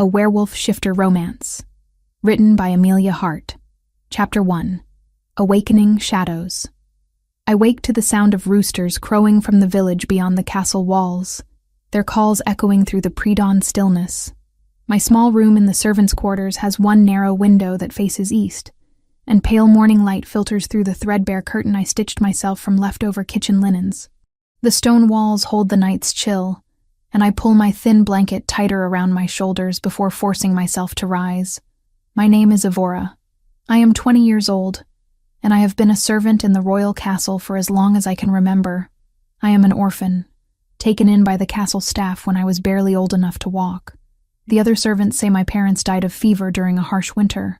A Werewolf Shifter Romance. Written by Amelia Hart. Chapter 1. Awakening Shadows. I wake to the sound of roosters crowing from the village beyond the castle walls, their calls echoing through the pre-dawn stillness. My small room in the servants' quarters has one narrow window that faces east, and pale morning light filters through the threadbare curtain I stitched myself from leftover kitchen linens. The stone walls hold the night's chill, and I pull my thin blanket tighter around my shoulders before forcing myself to rise. My name is Evora. I am 20 years old, and I have been a servant in the royal castle for as long as I can remember. I am an orphan, taken in by the castle staff when I was barely old enough to walk. The other servants say my parents died of fever during a harsh winter,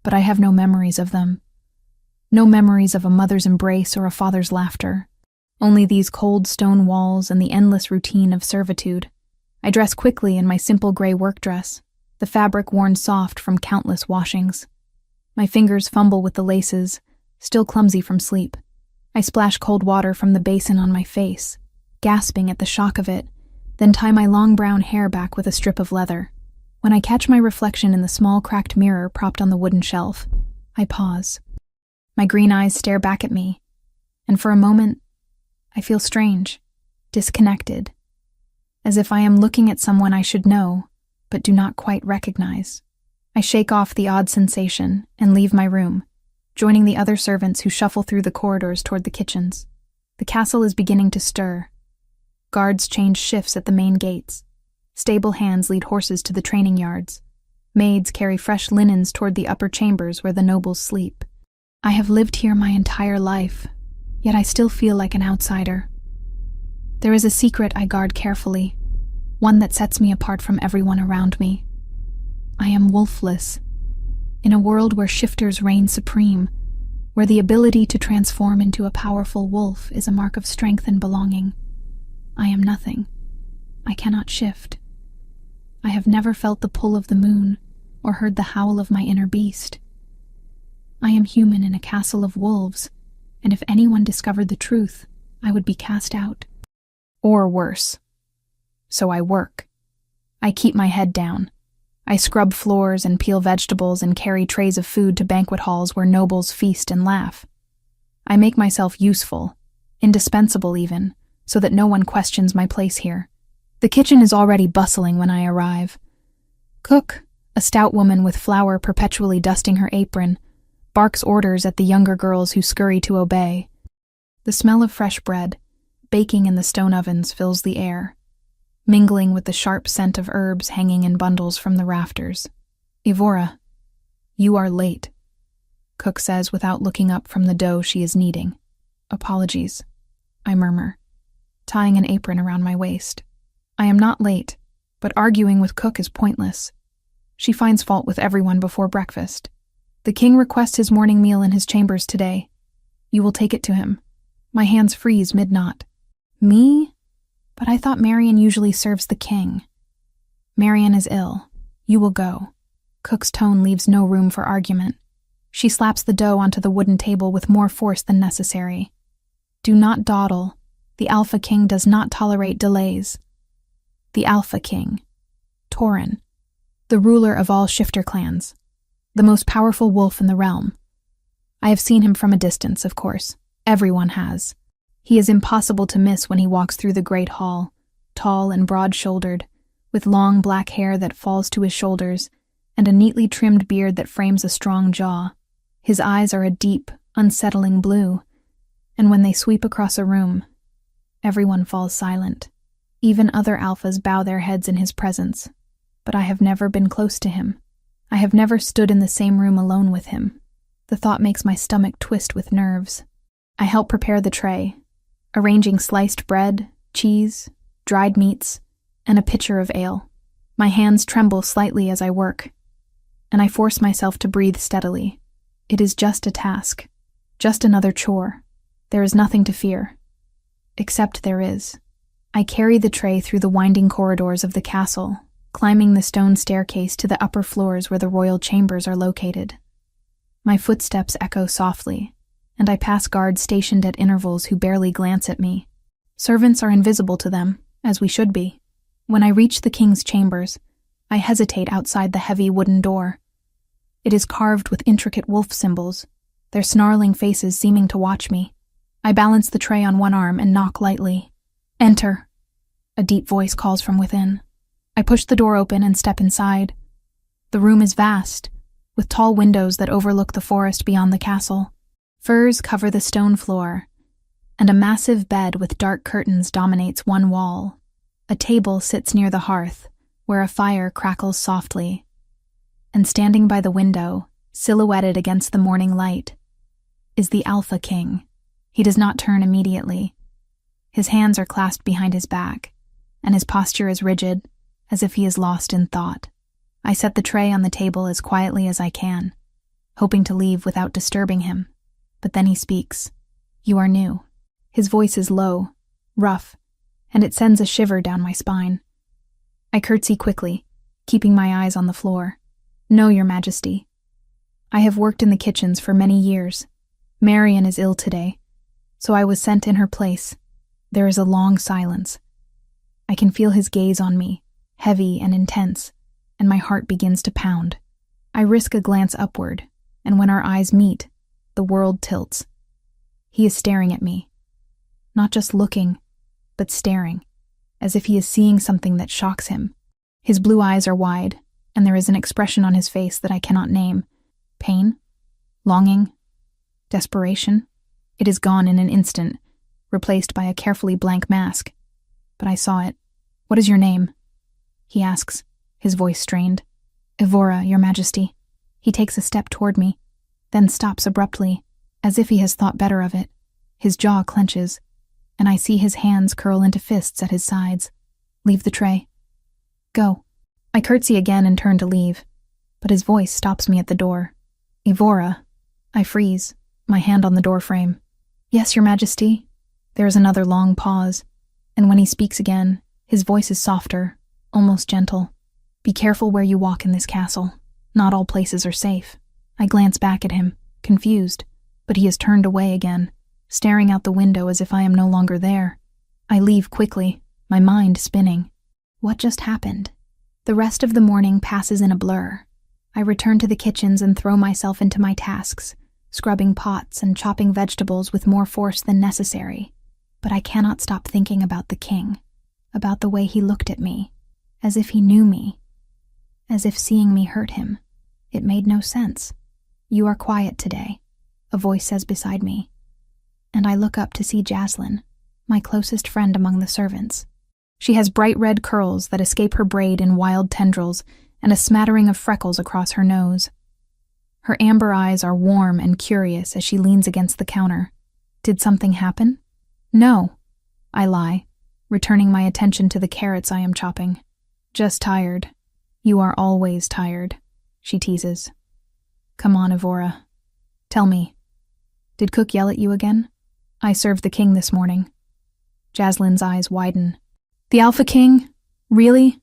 but I have no memories of them. No memories of a mother's embrace or a father's laughter. Only these cold stone walls and the endless routine of servitude. I dress quickly in my simple gray work dress, the fabric worn soft from countless washings. My fingers fumble with the laces, still clumsy from sleep. I splash cold water from the basin on my face, gasping at the shock of it, then tie my long brown hair back with a strip of leather. When I catch my reflection in the small cracked mirror propped on the wooden shelf, I pause. My green eyes stare back at me, and for a moment, I feel strange, disconnected, as if I am looking at someone I should know, but do not quite recognize. I shake off the odd sensation and leave my room, joining the other servants who shuffle through the corridors toward the kitchens. The castle is beginning to stir. Guards change shifts at the main gates. Stable hands lead horses to the training yards. Maids carry fresh linens toward the upper chambers where the nobles sleep. I have lived here my entire life, yet I still feel like an outsider. There is a secret I guard carefully, one that sets me apart from everyone around me. I am wolfless, in a world where shifters reign supreme, where the ability to transform into a powerful wolf is a mark of strength and belonging. I am nothing. I cannot shift. I have never felt the pull of the moon or heard the howl of my inner beast. I am human in a castle of wolves, and if anyone discovered the truth, I would be cast out. Or worse. So I work. I keep my head down. I scrub floors and peel vegetables and carry trays of food to banquet halls where nobles feast and laugh. I make myself useful, indispensable even, so that no one questions my place here. The kitchen is already bustling when I arrive. Cook, a stout woman with flour perpetually dusting her apron, barks orders at the younger girls who scurry to obey. The smell of fresh bread, baking in the stone ovens, fills the air, mingling with the sharp scent of herbs hanging in bundles from the rafters. Evora, you are late, Cook says without looking up from the dough she is kneading. Apologies, I murmur, tying an apron around my waist. I am not late, but arguing with Cook is pointless. She finds fault with everyone before breakfast. The king requests his morning meal in his chambers today. You will take it to him. My hands freeze mid-knot. Me? But I thought Marion usually serves the king. Marion is ill. You will go. Cook's tone leaves no room for argument. She slaps the dough onto the wooden table with more force than necessary. Do not dawdle. The Alpha King does not tolerate delays. The Alpha King. Tauren. The ruler of all shifter clans. The most powerful wolf in the realm. I have seen him from a distance, of course. Everyone has. He is impossible to miss when he walks through the great hall, tall and broad-shouldered, with long black hair that falls to his shoulders and a neatly trimmed beard that frames a strong jaw. His eyes are a deep, unsettling blue, and when they sweep across a room, everyone falls silent. Even other alphas bow their heads in his presence, but I have never been close to him. I have never stood in the same room alone with him. The thought makes my stomach twist with nerves. I help prepare the tray, arranging sliced bread, cheese, dried meats, and a pitcher of ale. My hands tremble slightly as I work, and I force myself to breathe steadily. It is just a task, just another chore. There is nothing to fear. Except there is. I carry the tray through the winding corridors of the castle, climbing the stone staircase to the upper floors where the royal chambers are located. My footsteps echo softly, and I pass guards stationed at intervals who barely glance at me. Servants are invisible to them, as we should be. When I reach the king's chambers, I hesitate outside the heavy wooden door. It is carved with intricate wolf symbols, their snarling faces seeming to watch me. I balance the tray on one arm and knock lightly. "Enter," a deep voice calls from within. I push the door open and step inside. The room is vast, with tall windows that overlook the forest beyond the castle. Furs cover the stone floor, and a massive bed with dark curtains dominates one wall. A table sits near the hearth, where a fire crackles softly. And standing by the window, silhouetted against the morning light, is the Alpha King. He does not turn immediately. His hands are clasped behind his back, and his posture is rigid, as if he is lost in thought. I set the tray on the table as quietly as I can, hoping to leave without disturbing him. But then he speaks. "You are new." His voice is low, rough, and it sends a shiver down my spine. I curtsy quickly, keeping my eyes on the floor. "No, Your Majesty. I have worked in the kitchens for many years. Marion is ill today, so I was sent in her place." There is a long silence. I can feel his gaze on me, heavy and intense, and my heart begins to pound. I risk a glance upward, and when our eyes meet, the world tilts. He is staring at me. Not just looking, but staring, as if he is seeing something that shocks him. His blue eyes are wide, and there is an expression on his face that I cannot name. Pain? Longing? Desperation? It is gone in an instant, replaced by a carefully blank mask. But I saw it. "What is your name?" he asks, his voice strained. "Evora, Your Majesty." He takes a step toward me, then stops abruptly, as if he has thought better of it. His jaw clenches, and I see his hands curl into fists at his sides. "Leave the tray." "Go." I curtsy again and turn to leave, but his voice stops me at the door. "Evora." I freeze, my hand on the doorframe. "Yes, Your Majesty." There is another long pause, and when he speaks again, his voice is softer, almost gentle. "Be careful where you walk in this castle. Not all places are safe." I glance back at him, confused, but he has turned away again, staring out the window as if I am no longer there. I leave quickly, my mind spinning. What just happened? The rest of the morning passes in a blur. I return to the kitchens and throw myself into my tasks, scrubbing pots and chopping vegetables with more force than necessary. But I cannot stop thinking about the king, about the way he looked at me, as if he knew me, as if seeing me hurt him. It made no sense. "You are quiet today," a voice says beside me, and I look up to see Jaslyn, my closest friend among the servants. She has bright red curls that escape her braid in wild tendrils and a smattering of freckles across her nose. Her amber eyes are warm and curious as she leans against the counter. "Did something happen?" "No," I lie, returning my attention to the carrots I am chopping. "Just tired." "You are always tired," she teases. "Come on, Evora. Tell me, did Cook yell at you again?" "I served the king this morning." Jaslyn's eyes widen. "The Alpha King? Really?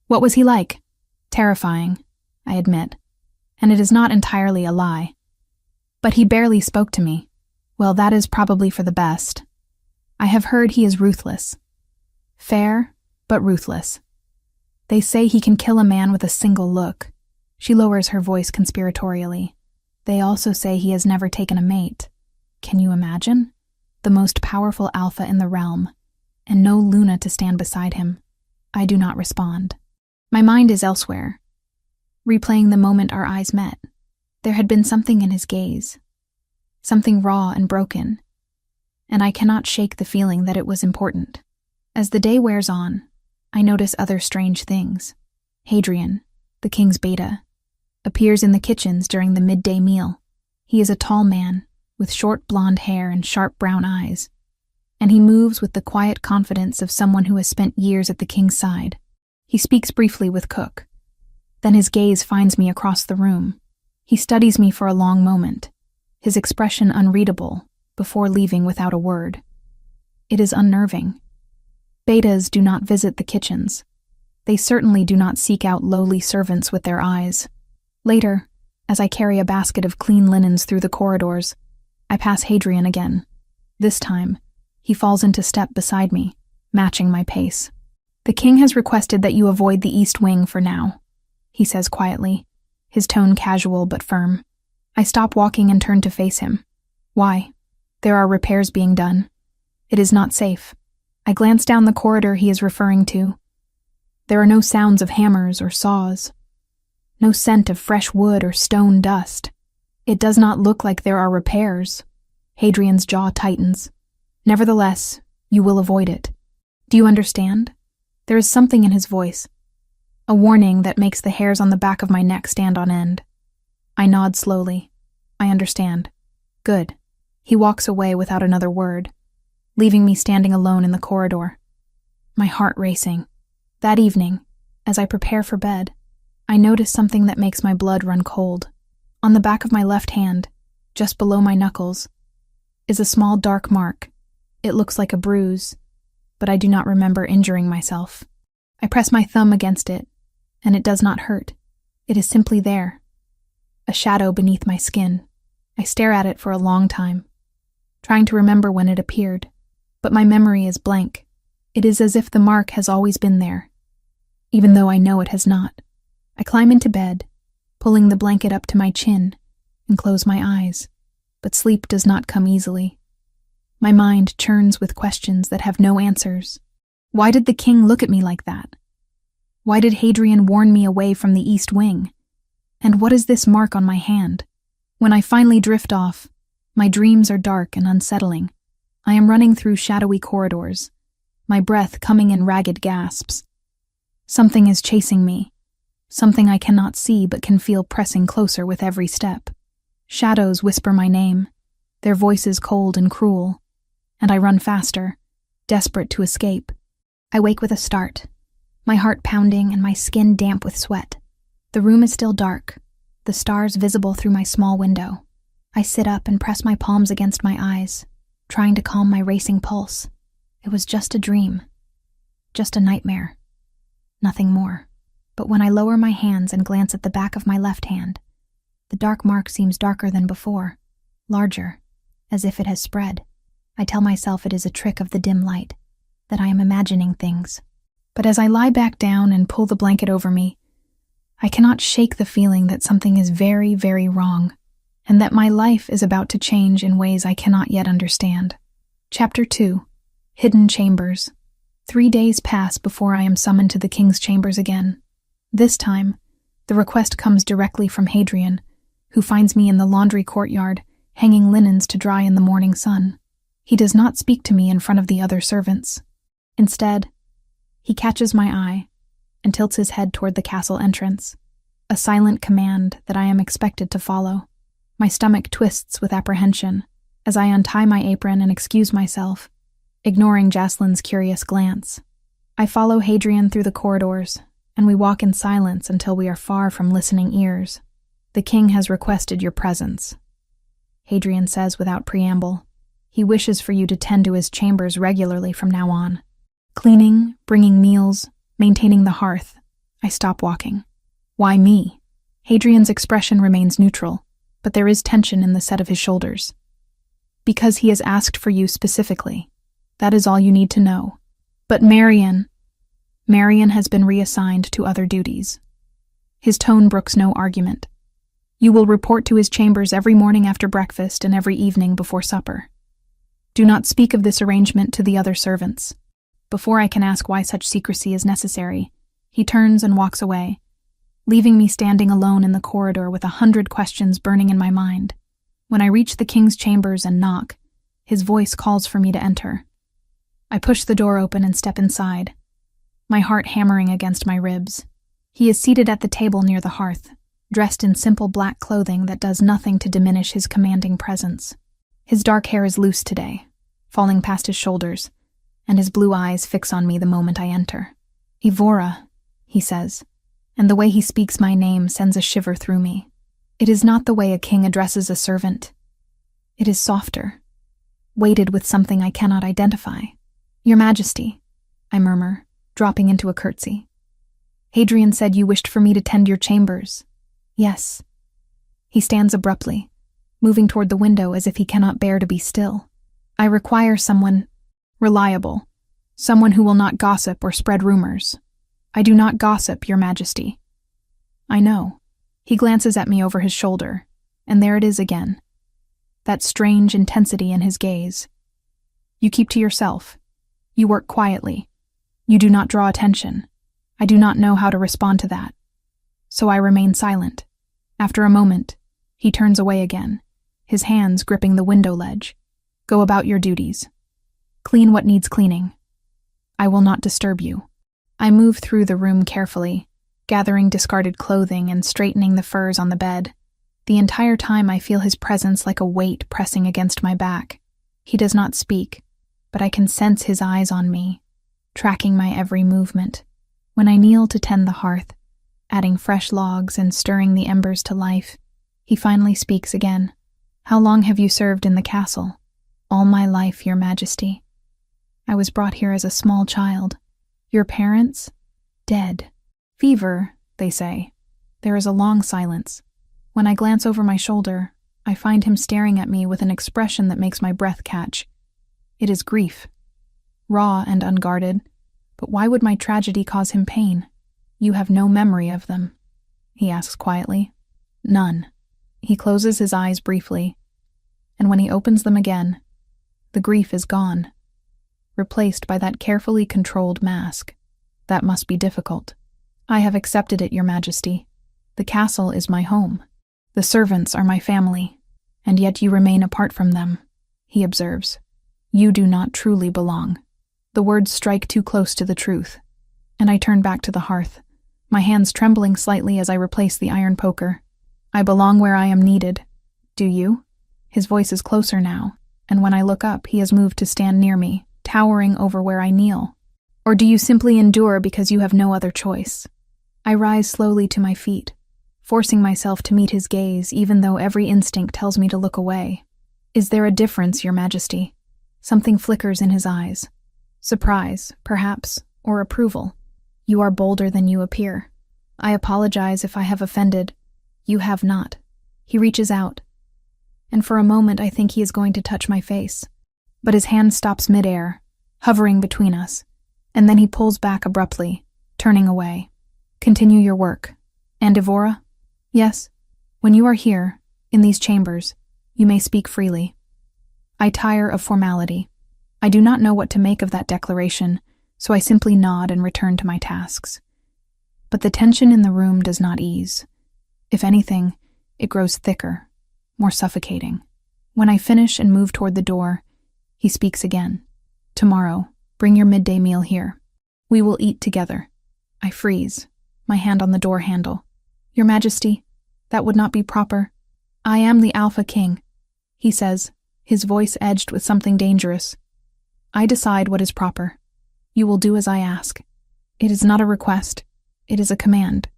What was he like?" "Terrifying," I admit, and it is not entirely a lie. "But he barely spoke to me." "Well, that is probably for the best. I have heard he is ruthless. Fair, but ruthless. They say he can kill a man with a single look." She lowers her voice conspiratorially. "They also say he has never taken a mate. Can you imagine? The most powerful alpha in the realm, and no Luna to stand beside him." I do not respond. My mind is elsewhere, replaying the moment our eyes met. There had been something in his gaze, something raw and broken, and I cannot shake the feeling that it was important. As the day wears on, I notice other strange things. Hadrian, the king's beta, appears in the kitchens during the midday meal. He is a tall man, with short blonde hair and sharp brown eyes, and he moves with the quiet confidence of someone who has spent years at the king's side. He speaks briefly with Cook. Then his gaze finds me across the room. He studies me for a long moment, his expression unreadable, before leaving without a word. It is unnerving. Betas do not visit the kitchens. They certainly do not seek out lowly servants with their eyes. Later, as I carry a basket of clean linens through the corridors, I pass Hadrian again. This time, he falls into step beside me, matching my pace. "The king has requested that you avoid the east wing for now," he says quietly, his tone casual but firm. I stop walking and turn to face him. Why? There are repairs being done. It is not safe. I glance down the corridor he is referring to. There are no sounds of hammers or saws. No scent of fresh wood or stone dust. It does not look like there are repairs. Hadrian's jaw tightens. Nevertheless, you will avoid it. Do you understand? There is something in his voice. A warning that makes the hairs on the back of my neck stand on end. I nod slowly. I understand. Good. He walks away without another word, leaving me standing alone in the corridor. My heart racing. That evening, as I prepare for bed, I notice something that makes my blood run cold. On the back of my left hand, just below my knuckles, is a small dark mark. It looks like a bruise, but I do not remember injuring myself. I press my thumb against it, and it does not hurt. It is simply there, a shadow beneath my skin. I stare at it for a long time, trying to remember when it appeared, but my memory is blank. It is as if the mark has always been there, even though I know it has not. I climb into bed, pulling the blanket up to my chin, and close my eyes, but sleep does not come easily. My mind churns with questions that have no answers. Why did the king look at me like that? Why did Hadrian warn me away from the east wing? And what is this mark on my hand? When I finally drift off, my dreams are dark and unsettling. I am running through shadowy corridors, my breath coming in ragged gasps. Something is chasing me, something I cannot see but can feel pressing closer with every step. Shadows whisper my name, their voices cold and cruel, and I run faster, desperate to escape. I wake with a start, my heart pounding and my skin damp with sweat. The room is still dark, the stars visible through my small window. I sit up and press my palms against my eyes, trying to calm my racing pulse. It was just a dream, just a nightmare, nothing more. But when I lower my hands and glance at the back of my left hand, the dark mark seems darker than before, larger, as if it has spread. I tell myself it is a trick of the dim light, that I am imagining things. But as I lie back down and pull the blanket over me, I cannot shake the feeling that something is very, very wrong, and that my life is about to change in ways I cannot yet understand. Chapter 2. Hidden Chambers. 3 days pass before I am summoned to the king's chambers again. This time, the request comes directly from Hadrian, who finds me in the laundry courtyard, hanging linens to dry in the morning sun. He does not speak to me in front of the other servants. Instead, he catches my eye and tilts his head toward the castle entrance, a silent command that I am expected to follow. My stomach twists with apprehension as I untie my apron and excuse myself, ignoring Jocelyn's curious glance. I follow Hadrian through the corridors, and we walk in silence until we are far from listening ears. "The king has requested your presence," Hadrian says without preamble. "He wishes for you to tend to his chambers regularly from now on. Cleaning, bringing meals, maintaining the hearth." I stop walking. "Why me?" Hadrian's expression remains neutral, but there is tension in the set of his shoulders. "Because he has asked for you specifically. That is all you need to know. But Marion has been reassigned to other duties." His tone brooks no argument. "You will report to his chambers every morning after breakfast and every evening before supper. Do not speak of this arrangement to the other servants." Before I can ask why such secrecy is necessary, he turns and walks away, leaving me standing alone in the corridor with 100 questions burning in my mind. When I reach the king's chambers and knock, his voice calls for me to enter. I push the door open and step inside, my heart hammering against my ribs. He is seated at the table near the hearth, dressed in simple black clothing that does nothing to diminish his commanding presence. His dark hair is loose today, falling past his shoulders, and his blue eyes fix on me the moment I enter. "Evora," he says, and the way he speaks my name sends a shiver through me. It is not the way a king addresses a servant. It is softer, weighted with something I cannot identify. "Your Majesty," I murmur, dropping into a curtsy. "Hadrian said you wished for me to tend your chambers." "Yes." He stands abruptly, moving toward the window as if he cannot bear to be still. "I require someone reliable, Someone who will not gossip or spread rumors. I do not gossip, Your Majesty. I know. He glances at me over his shoulder, and there it is again. That strange intensity in his gaze. You keep to yourself. You work quietly. You do not draw attention. I do not know how to respond to that. So I remain silent. After a moment, he turns away again, his hands gripping the window ledge. Go about your duties. Clean what needs cleaning. I will not disturb you. I move through the room carefully, gathering discarded clothing and straightening the furs on the bed. The entire time I feel his presence like a weight pressing against my back. He does not speak, but I can sense his eyes on me, tracking my every movement. When I kneel to tend the hearth, adding fresh logs and stirring the embers to life, he finally speaks again. How long have you served in the castle? All my life, Your Majesty. I was brought here as a small child. Your parents? Dead. Fever, they say. There is a long silence. When I glance over my shoulder, I find him staring at me with an expression that makes my breath catch. It is grief. Raw and unguarded. But why would my tragedy cause him pain? You have no memory of them, he asks quietly. None. He closes his eyes briefly, and when he opens them again, the grief is gone, replaced by that carefully controlled mask. That must be difficult. I have accepted it, Your Majesty. The castle is my home. The servants are my family, and yet you remain apart from them, he observes. You do not truly belong. The words strike too close to the truth, and I turn back to the hearth, my hands trembling slightly as I replace the iron poker. I belong where I am needed. Do you? His voice is closer now, and when I look up, he has moved to stand near me, towering over where I kneel. Or do you simply endure because you have no other choice? I rise slowly to my feet, forcing myself to meet his gaze even though every instinct tells me to look away. Is there a difference, Your Majesty? Something flickers in his eyes. Surprise, perhaps, or approval. You are bolder than you appear. I apologize if I have offended. You have not. He reaches out, and for a moment I think he is going to touch my face. But his hand stops midair, hovering between us, and then he pulls back abruptly, turning away. Continue your work. And Evora? Yes. When you are here, in these chambers, you may speak freely. I tire of formality. I do not know what to make of that declaration, so I simply nod and return to my tasks. But the tension in the room does not ease. If anything, it grows thicker, more suffocating. When I finish and move toward the door, he speaks again. Tomorrow, bring your midday meal here. We will eat together. I freeze, my hand on the door handle. Your Majesty, that would not be proper. I am the Alpha King, he says, his voice edged with something dangerous. I decide what is proper. You will do as I ask. It is not a request. It is a command.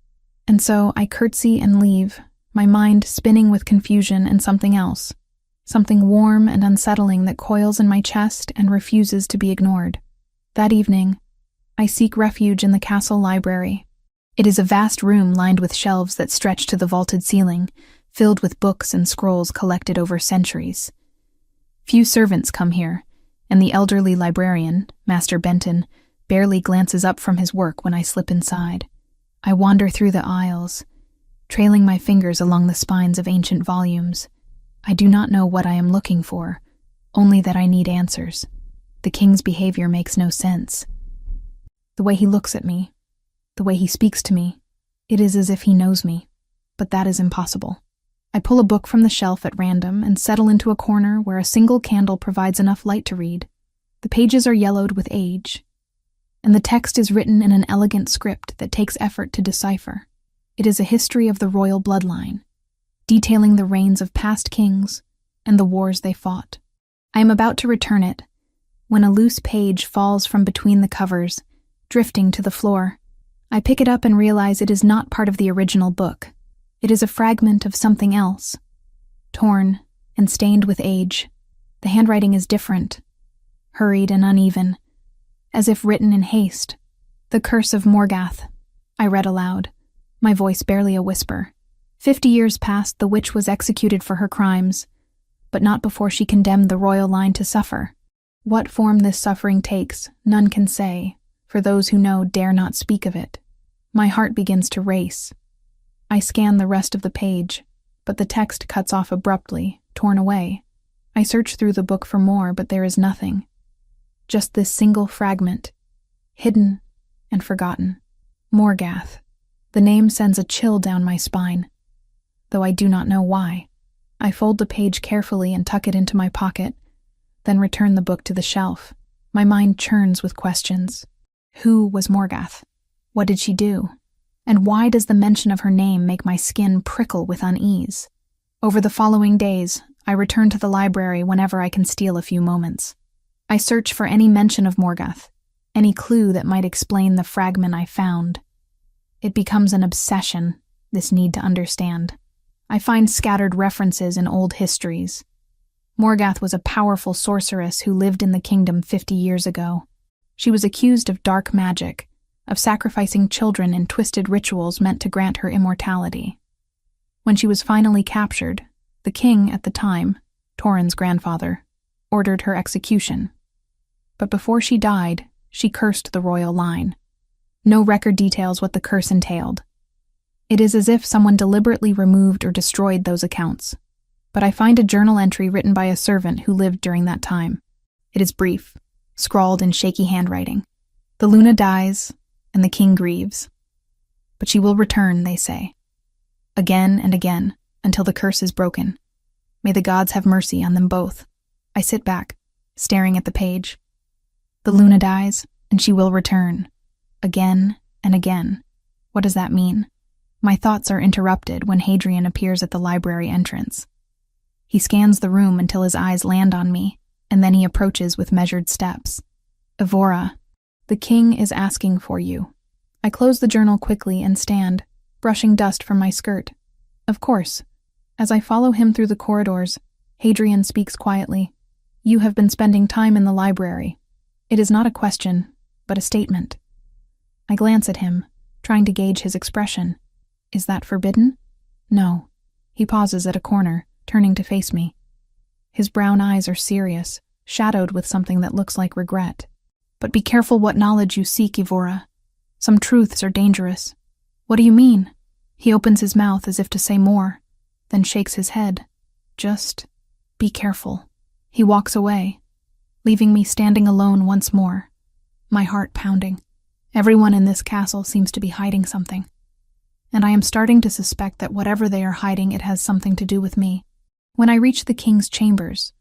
And so I curtsy and leave, my mind spinning with confusion and something else. Something warm and unsettling that coils in my chest and refuses to be ignored. That evening, I seek refuge in the castle library. It is a vast room lined with shelves that stretch to the vaulted ceiling, filled with books and scrolls collected over centuries. Few servants come here, and the elderly librarian, Master Benton, barely glances up from his work when I slip inside. I wander through the aisles, trailing my fingers along the spines of ancient volumes. I do not know what I am looking for, only that I need answers. The king's behavior makes no sense. The way he looks at me, the way he speaks to me, it is as if he knows me, but that is impossible. I pull a book from the shelf at random and settle into a corner where a single candle provides enough light to read. The pages are yellowed with age, and the text is written in an elegant script that takes effort to decipher. It is a history of the royal bloodline, detailing the reigns of past kings and the wars they fought. I am about to return it when a loose page falls from between the covers, drifting to the floor. I pick it up and realize it is not part of the original book. It is a fragment of something else, torn and stained with age. The handwriting is different, hurried and uneven, as if written in haste. The Curse of Morgath, I read aloud, my voice barely a whisper. 50 years past, the witch was executed for her crimes, but not before she condemned the royal line to suffer. What form this suffering takes, none can say, for those who know dare not speak of it. My heart begins to race. I scan the rest of the page, but the text cuts off abruptly, torn away. I search through the book for more, but there is nothing. Just this single fragment, hidden and forgotten. Morgath. The name sends a chill down my spine, though I do not know why. I fold the page carefully and tuck it into my pocket, then return the book to the shelf. My mind churns with questions. Who was Morgath? What did she do? And why does the mention of her name make my skin prickle with unease? Over the following days, I return to the library whenever I can steal a few moments. I search for any mention of Morgath, any clue that might explain the fragment I found. It becomes an obsession, this need to understand. I find scattered references in old histories. Morgath was a powerful sorceress who lived in the kingdom 50 years ago. She was accused of dark magic, of sacrificing children in twisted rituals meant to grant her immortality. When she was finally captured, the king at the time, Torin's grandfather, ordered her execution. But before she died, she cursed the royal line. No record details what the curse entailed. It is as if someone deliberately removed or destroyed those accounts. But I find a journal entry written by a servant who lived during that time. It is brief, scrawled in shaky handwriting. The Luna dies, and the king grieves. But she will return, they say. Again and again, until the curse is broken. May the gods have mercy on them both. I sit back, staring at the page. The Luna dies, and she will return. Again and again. What does that mean? My thoughts are interrupted when Hadrian appears at the library entrance. He scans the room until his eyes land on me, and then he approaches with measured steps. Evora, the king is asking for you. I close the journal quickly and stand, brushing dust from my skirt. Of course. As I follow him through the corridors, Hadrian speaks quietly. You have been spending time in the library. It is not a question, but a statement. I glance at him, trying to gauge his expression. Is that forbidden? No. He pauses at a corner, turning to face me. His brown eyes are serious, shadowed with something that looks like regret. But be careful what knowledge you seek, Evora. Some truths are dangerous. What do you mean? He opens his mouth as if to say more, then shakes his head. Just be careful. He walks away, leaving me standing alone once more, my heart pounding. Everyone in this castle seems to be hiding something, and I am starting to suspect that whatever they are hiding, it has something to do with me. When I reach the king's chambers,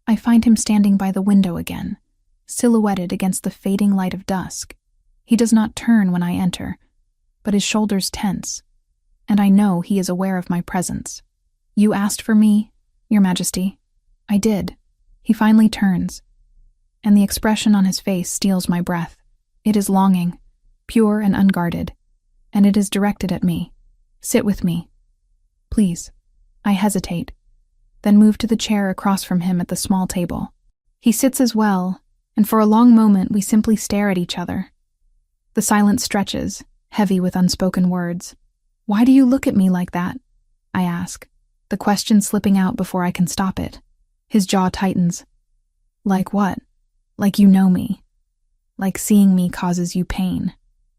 I find him standing by the window again, silhouetted against the fading light of dusk. He does not turn when I enter, but his shoulders tense, and I know he is aware of my presence. You asked for me, Your Majesty. I did. He finally turns, and the expression on his face steals my breath. It is longing, pure and unguarded, and it is directed at me. Sit with me. Please. I hesitate, then move to the chair across from him at the small table. He sits as well, and for a long moment we simply stare at each other. The silence stretches, heavy with unspoken words. Why do you look at me like that? I ask, the question slipping out before I can stop it. His jaw tightens. Like what? Like you know me. Like seeing me causes you pain.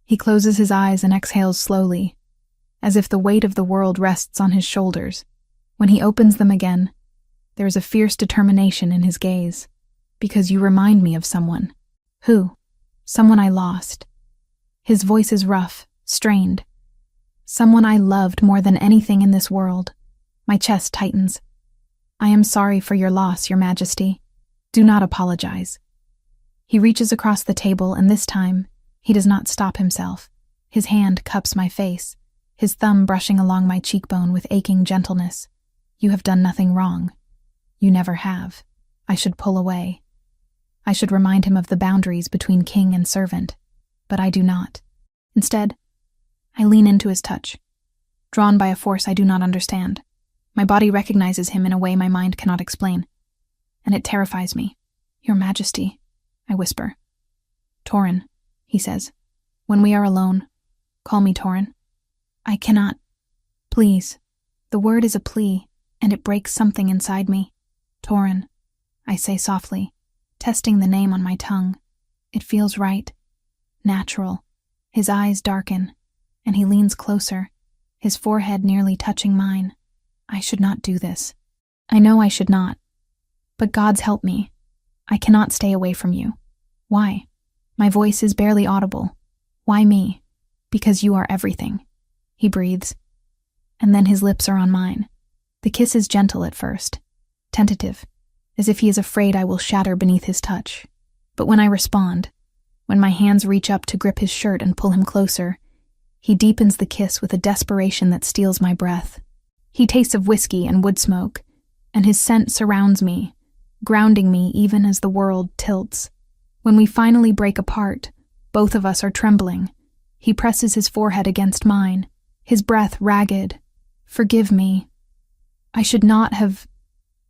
He closes his eyes and exhales slowly, as if the weight of the world rests on his shoulders. When he opens them again, there is a fierce determination in his gaze. Because you remind me of someone. Who? Someone I lost. His voice is rough, strained. Someone I loved more than anything in this world. My chest tightens. I am sorry for your loss, Your Majesty. Do not apologize. He reaches across the table, and this time, he does not stop himself. His hand cups my face, his thumb brushing along my cheekbone with aching gentleness. You have done nothing wrong. You never have. I should pull away. I should remind him of the boundaries between king and servant, but I do not. Instead, I lean into his touch, drawn by a force I do not understand. My body recognizes him in a way my mind cannot explain, and it terrifies me. Your Majesty, I whisper. Torin, he says. When we are alone, call me Torin. I cannot. Please. The word is a plea, and it breaks something inside me. Torin, I say softly. testing the name on my tongue. It feels right, natural. His eyes darken, and he leans closer, his forehead nearly touching mine. I should not do this. I know I should not. But God's help me. I cannot stay away from you. Why? My voice is barely audible. Why me? Because you are everything. He breathes, and then his lips are on mine. The kiss is gentle at first, tentative, as if he is afraid I will shatter beneath his touch. But when I respond, when my hands reach up to grip his shirt and pull him closer, he deepens the kiss with a desperation that steals my breath. He tastes of whiskey and wood smoke, and his scent surrounds me, grounding me even as the world tilts. When we finally break apart, both of us are trembling. He presses his forehead against mine, his breath ragged. Forgive me. I should not have.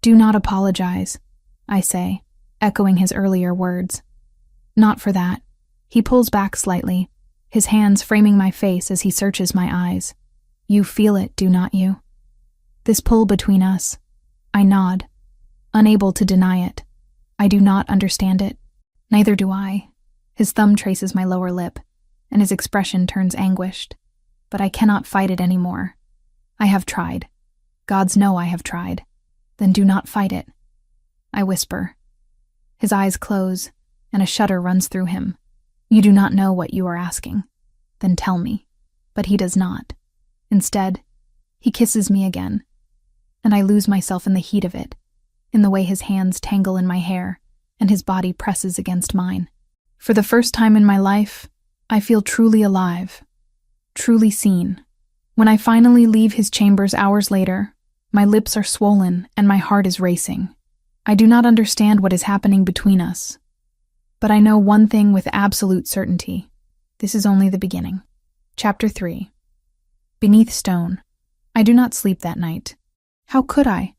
Do not apologize, I say, echoing his earlier words. Not for that. He pulls back slightly, his hands framing my face as he searches my eyes. You feel it, do not you? This pull between us. I nod, unable to deny it. I do not understand it. Neither do I. His thumb traces my lower lip, and his expression turns anguished. But I cannot fight it anymore. I have tried. Gods know I have tried. Then do not fight it. I whisper. His eyes close, and a shudder runs through him. You do not know what you are asking. Then tell me. But he does not. Instead, he kisses me again, and I lose myself in the heat of it, in the way his hands tangle in my hair, and his body presses against mine. For the first time in my life, I feel truly alive, truly seen. When I finally leave his chambers hours later, my lips are swollen and my heart is racing. I do not understand what is happening between us, but I know one thing with absolute certainty. This is only the beginning. Chapter 3. Beneath stone. I do not sleep that night. How could I?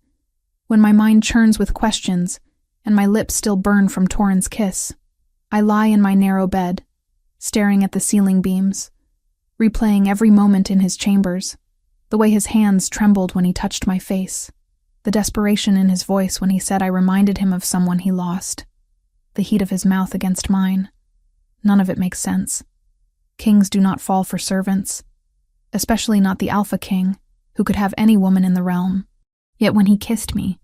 When my mind churns with questions, and my lips still burn from Torrhen's kiss, I lie in my narrow bed, staring at the ceiling beams, replaying every moment in his chambers, the way his hands trembled when he touched my face, the desperation in his voice when he said I reminded him of someone he lost, the heat of his mouth against mine. None of it makes sense. Kings do not fall for servants, especially not the Alpha King, who could have any woman in the realm. Yet when he kissed me,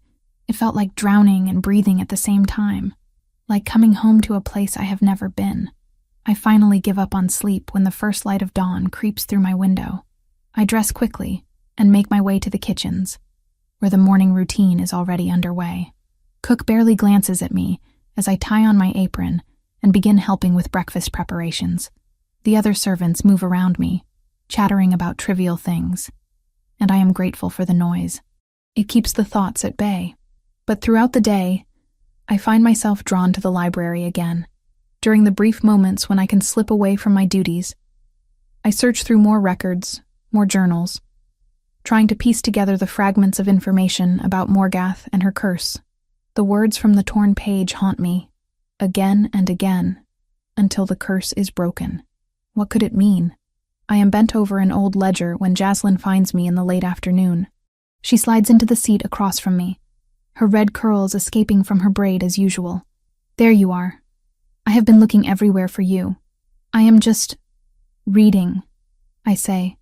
it felt like drowning and breathing at the same time, like coming home to a place I have never been. I finally give up on sleep when the first light of dawn creeps through my window. I dress quickly and make my way to the kitchens, where the morning routine is already underway. Cook barely glances at me as I tie on my apron and begin helping with breakfast preparations. The other servants move around me, chattering about trivial things, and I am grateful for the noise. It keeps the thoughts at bay. But throughout the day, I find myself drawn to the library again. During the brief moments when I can slip away from my duties, I search through more records, more journals, trying to piece together the fragments of information about Morgath and her curse. The words from the torn page haunt me, again and again, until the curse is broken. What could it mean? I am bent over an old ledger when Jaslyn finds me in the late afternoon. She slides into the seat across from me, her red curls escaping from her braid as usual. There you are. I have been looking everywhere for you. I am just reading, I say,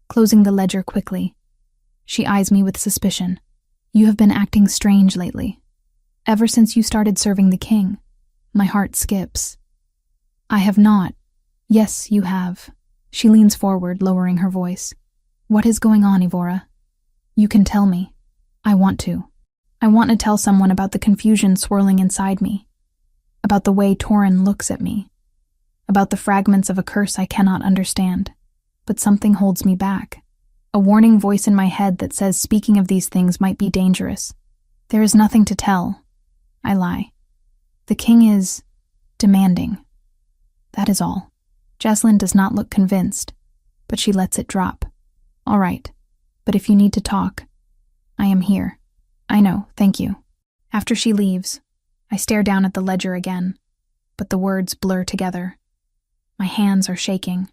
closing the ledger quickly. She eyes me with suspicion. You have been acting strange lately. Ever since you started serving the king. My heart skips. I have not. Yes, you have. She leans forward, lowering her voice. What is going on, Evora? You can tell me. I want to. I want to tell someone about the confusion swirling inside me, about the way Torrhen looks at me, about the fragments of a curse I cannot understand. But something holds me back. A warning voice in my head that says speaking of these things might be dangerous. There is nothing to tell. I lie. The king is demanding. That is all. Jaslyn does not look convinced, but she lets it drop. All right, but if you need to talk, I am here. I know, thank you. After she leaves, I stare down at the ledger again, but the words blur together. My hands are shaking.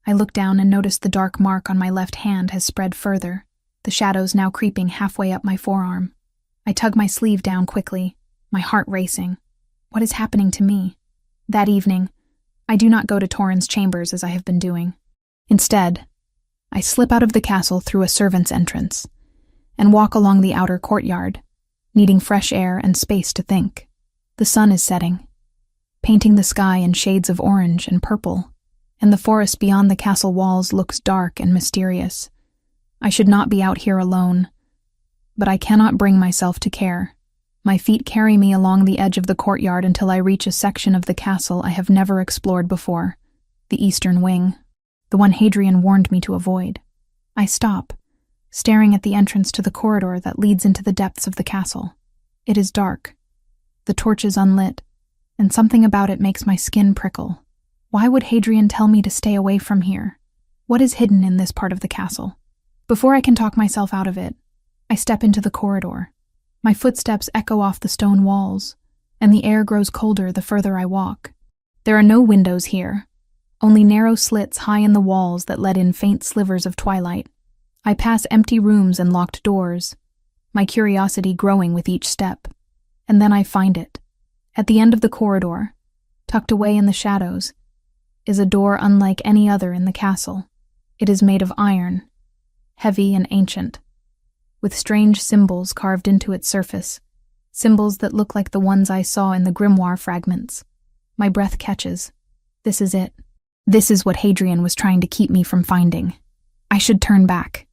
I look down and notice the dark mark on my left hand has spread further, the shadows now creeping halfway up my forearm. I tug my sleeve down quickly, my heart racing. What is happening to me? That evening, I do not go to Torrens chambers as I have been doing. Instead, I slip out of the castle through a servant's entrance and walk along the outer courtyard, needing fresh air and space to think. The sun is setting, painting the sky in shades of orange and purple, and the forest beyond the castle walls looks dark and mysterious. I should not be out here alone, but I cannot bring myself to care. My feet carry me along the edge of the courtyard until I reach a section of the castle I have never explored before, the eastern wing, the one Hadrian warned me to avoid. I stop, staring at the entrance to the corridor that leads into the depths of the castle. It is dark, the torch is unlit, and something about it makes my skin prickle. Why would Hadrian tell me to stay away from here? What is hidden in this part of the castle? Before I can talk myself out of it, I step into the corridor. My footsteps echo off the stone walls, and the air grows colder the further I walk. There are no windows here, only narrow slits high in the walls that let in faint slivers of twilight. I pass empty rooms and locked doors, my curiosity growing with each step. And then I find it. At the end of the corridor, tucked away in the shadows, is a door unlike any other in the castle. It is made of iron, heavy and ancient, with strange symbols carved into its surface, symbols that look like the ones I saw in the grimoire fragments. My breath catches. This is it. This is what Hadrian was trying to keep me from finding. I should turn back.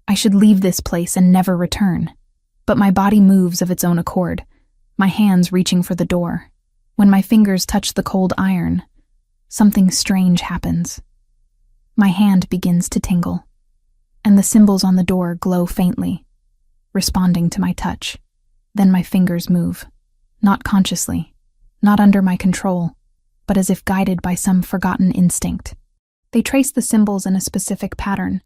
I should leave this place and never return. But my body moves of its own accord, my hands reaching for the door. When my fingers touch the cold iron, something strange happens. My hand begins to tingle, and the symbols on the door glow faintly, responding to my touch. Then my fingers move, not consciously, not under my control, but as if guided by some forgotten instinct. They trace the symbols in a specific pattern,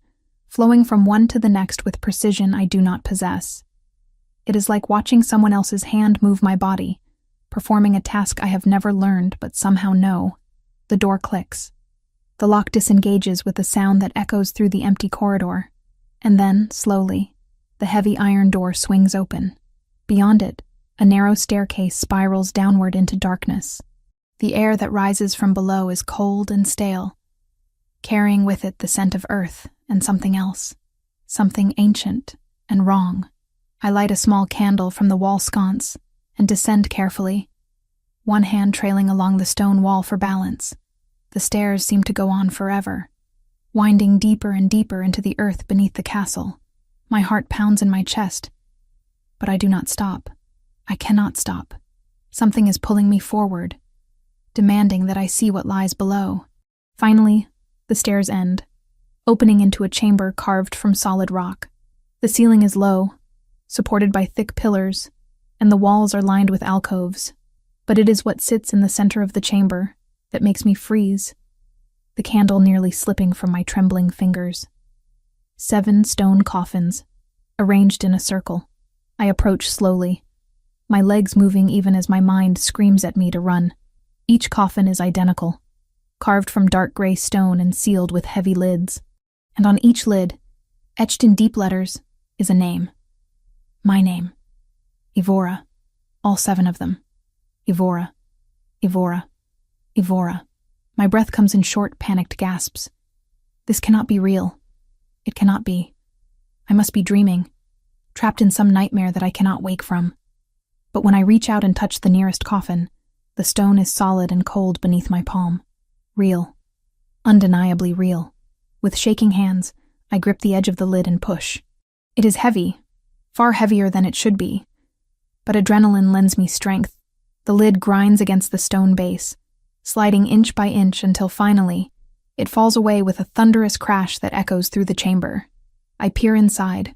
flowing from one to the next with precision I do not possess. It is like watching someone else's hand move my body, performing a task I have never learned but somehow know. The door clicks. The lock disengages with a sound that echoes through the empty corridor, and then, slowly, the heavy iron door swings open. Beyond it, a narrow staircase spirals downward into darkness. The air that rises from below is cold and stale, carrying with it the scent of earth and something else, something ancient and wrong. I light a small candle from the wall sconce and descend carefully, one hand trailing along the stone wall for balance. The stairs seem to go on forever, winding deeper and deeper into the earth beneath the castle. My heart pounds in my chest, but I do not stop. I cannot stop. Something is pulling me forward, demanding that I see what lies below. Finally, the stairs end, opening into a chamber carved from solid rock. The ceiling is low, supported by thick pillars, and the walls are lined with alcoves. But it is what sits in the center of the chamber that makes me freeze, the candle nearly slipping from my trembling fingers. 7 stone coffins, arranged in a circle. I approach slowly, my legs moving even as my mind screams at me to run. Each coffin is identical, carved from dark gray stone and sealed with heavy lids. And on each lid, etched in deep letters, is a name. My name. Evora. All 7 of them. Evora. Evora. Evora. My breath comes in short, panicked gasps. This cannot be real. It cannot be. I must be dreaming, trapped in some nightmare that I cannot wake from. But when I reach out and touch the nearest coffin, the stone is solid and cold beneath my palm. Real. Undeniably real. With shaking hands, I grip the edge of the lid and push. It is heavy, far heavier than it should be, but adrenaline lends me strength. The lid grinds against the stone base, sliding inch by inch until finally, it falls away with a thunderous crash that echoes through the chamber. I peer inside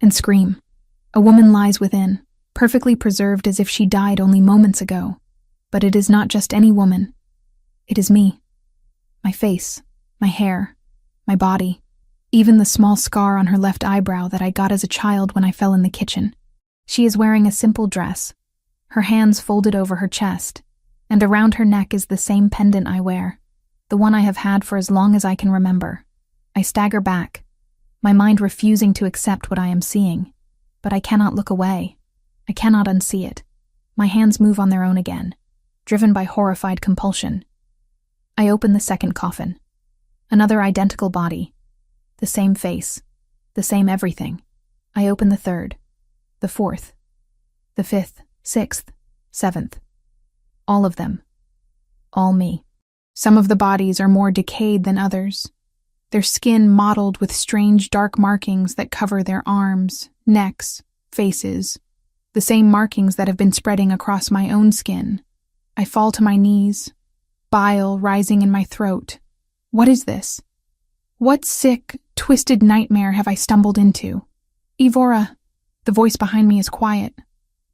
and scream. A woman lies within, perfectly preserved as if she died only moments ago. But it is not just any woman. It is me. My face, my hair, my body, even the small scar on her left eyebrow that I got as a child when I fell in the kitchen. She is wearing a simple dress, her hands folded over her chest, and around her neck is the same pendant I wear, the one I have had for as long as I can remember. I stagger back, my mind refusing to accept what I am seeing, but I cannot look away. I cannot unsee it. My hands move on their own again, driven by horrified compulsion. I open the second coffin. Another identical body. The same face. The same everything. I open the third. The fourth. The fifth. Sixth. Seventh. All of them. All me. Some of the bodies are more decayed than others, their skin mottled with strange dark markings that cover their arms, necks, faces, the same markings that have been spreading across my own skin. I fall to my knees, bile rising in my throat. What is this? What sick, twisted nightmare have I stumbled into? Evora! The voice behind me is quiet,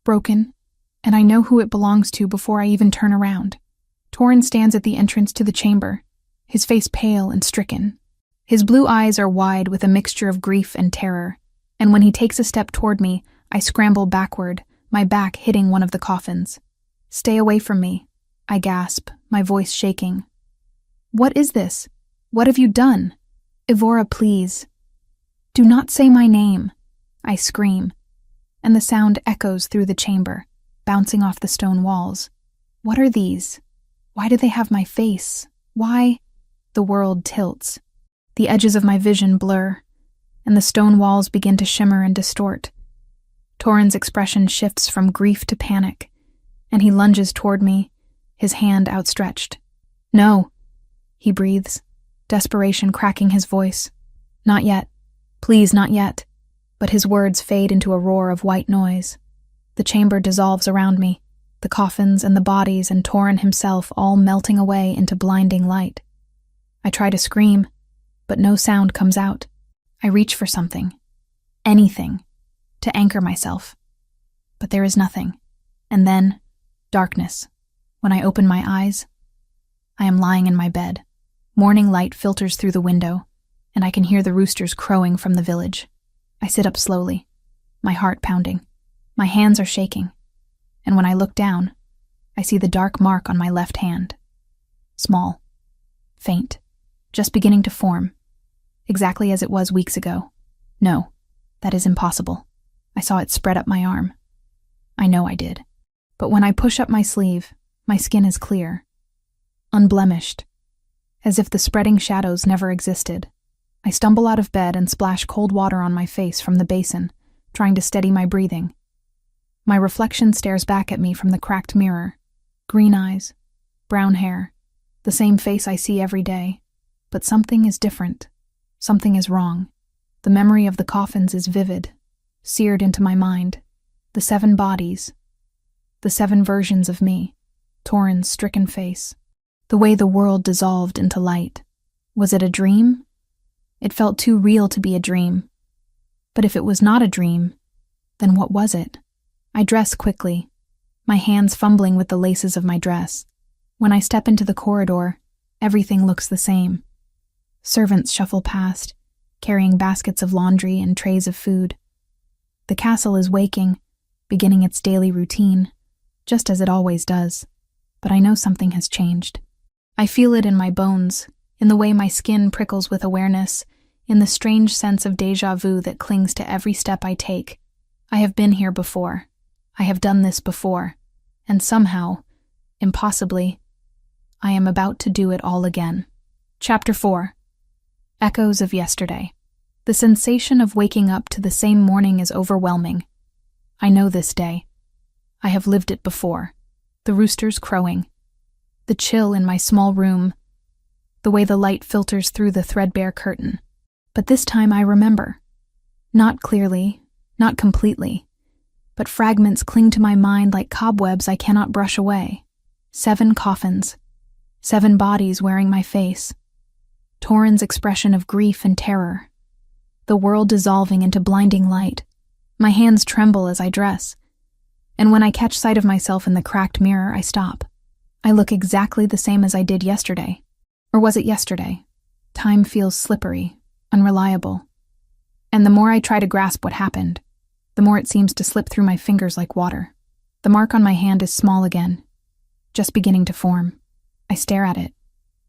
broken, and I know who it belongs to before I even turn around. Torrin stands at the entrance to the chamber, his face pale and stricken. His blue eyes are wide with a mixture of grief and terror, and when he takes a step toward me, I scramble backward, my back hitting one of the coffins. "Stay away from me," I gasp, my voice shaking. "What is this? What have you done? Evora, please." "Do not say my name," I scream, and the sound echoes through the chamber, bouncing off the stone walls. What are these? Why do they have my face? Why? The world tilts. The edges of my vision blur, and the stone walls begin to shimmer and distort. Torrin's expression shifts from grief to panic, and he lunges toward me, his hand outstretched. "No," he breathes, desperation cracking his voice. "Not yet. Please, not yet." But his words fade into a roar of white noise. The chamber dissolves around me, the coffins and the bodies and Torrin himself all melting away into blinding light. I try to scream, but no sound comes out. I reach for something, anything, to anchor myself. But there is nothing. And then, darkness. When I open my eyes, I am lying in my bed. Morning light filters through the window, and I can hear the roosters crowing from the village. I sit up slowly, my heart pounding. My hands are shaking, and when I look down, I see the dark mark on my left hand. Small, faint, just beginning to form, exactly as it was weeks ago. No, that is impossible. I saw it spread up my arm. I know I did. But when I push up my sleeve, my skin is clear, unblemished, as if the spreading shadows never existed. I stumble out of bed and splash cold water on my face from the basin, trying to steady my breathing. My reflection stares back at me from the cracked mirror. Green eyes, brown hair, the same face I see every day. But something is different. Something is wrong. The memory of the coffins is vivid, seared into my mind. The 7 bodies, the 7 versions of me, Torrin's stricken face, the way the world dissolved into light. Was it a dream? It felt too real to be a dream. But if it was not a dream, then what was it? I dress quickly, my hands fumbling with the laces of my dress. When I step into the corridor, everything looks the same. Servants shuffle past, carrying baskets of laundry and trays of food. The castle is waking, beginning its daily routine, just as it always does. But I know something has changed. I feel it in my bones, in the way my skin prickles with awareness, in the strange sense of déjà vu that clings to every step I take. I have been here before. I have done this before. And somehow, impossibly, I am about to do it all again. Chapter 4. Echoes of yesterday. The sensation of waking up to the same morning is overwhelming. I know this day. I have lived it before. The roosters crowing. The chill in my small room. The way the light filters through the threadbare curtain. But this time I remember. Not clearly, not completely, but fragments cling to my mind like cobwebs I cannot brush away. 7 coffins. 7 bodies wearing my face. Torrin's expression of grief and terror. The world dissolving into blinding light. My hands tremble as I dress. And when I catch sight of myself in the cracked mirror, I stop. I look exactly the same as I did yesterday. Or was it yesterday? Time feels slippery, unreliable. And the more I try to grasp what happened, the more it seems to slip through my fingers like water. The mark on my hand is small again, just beginning to form. I stare at it,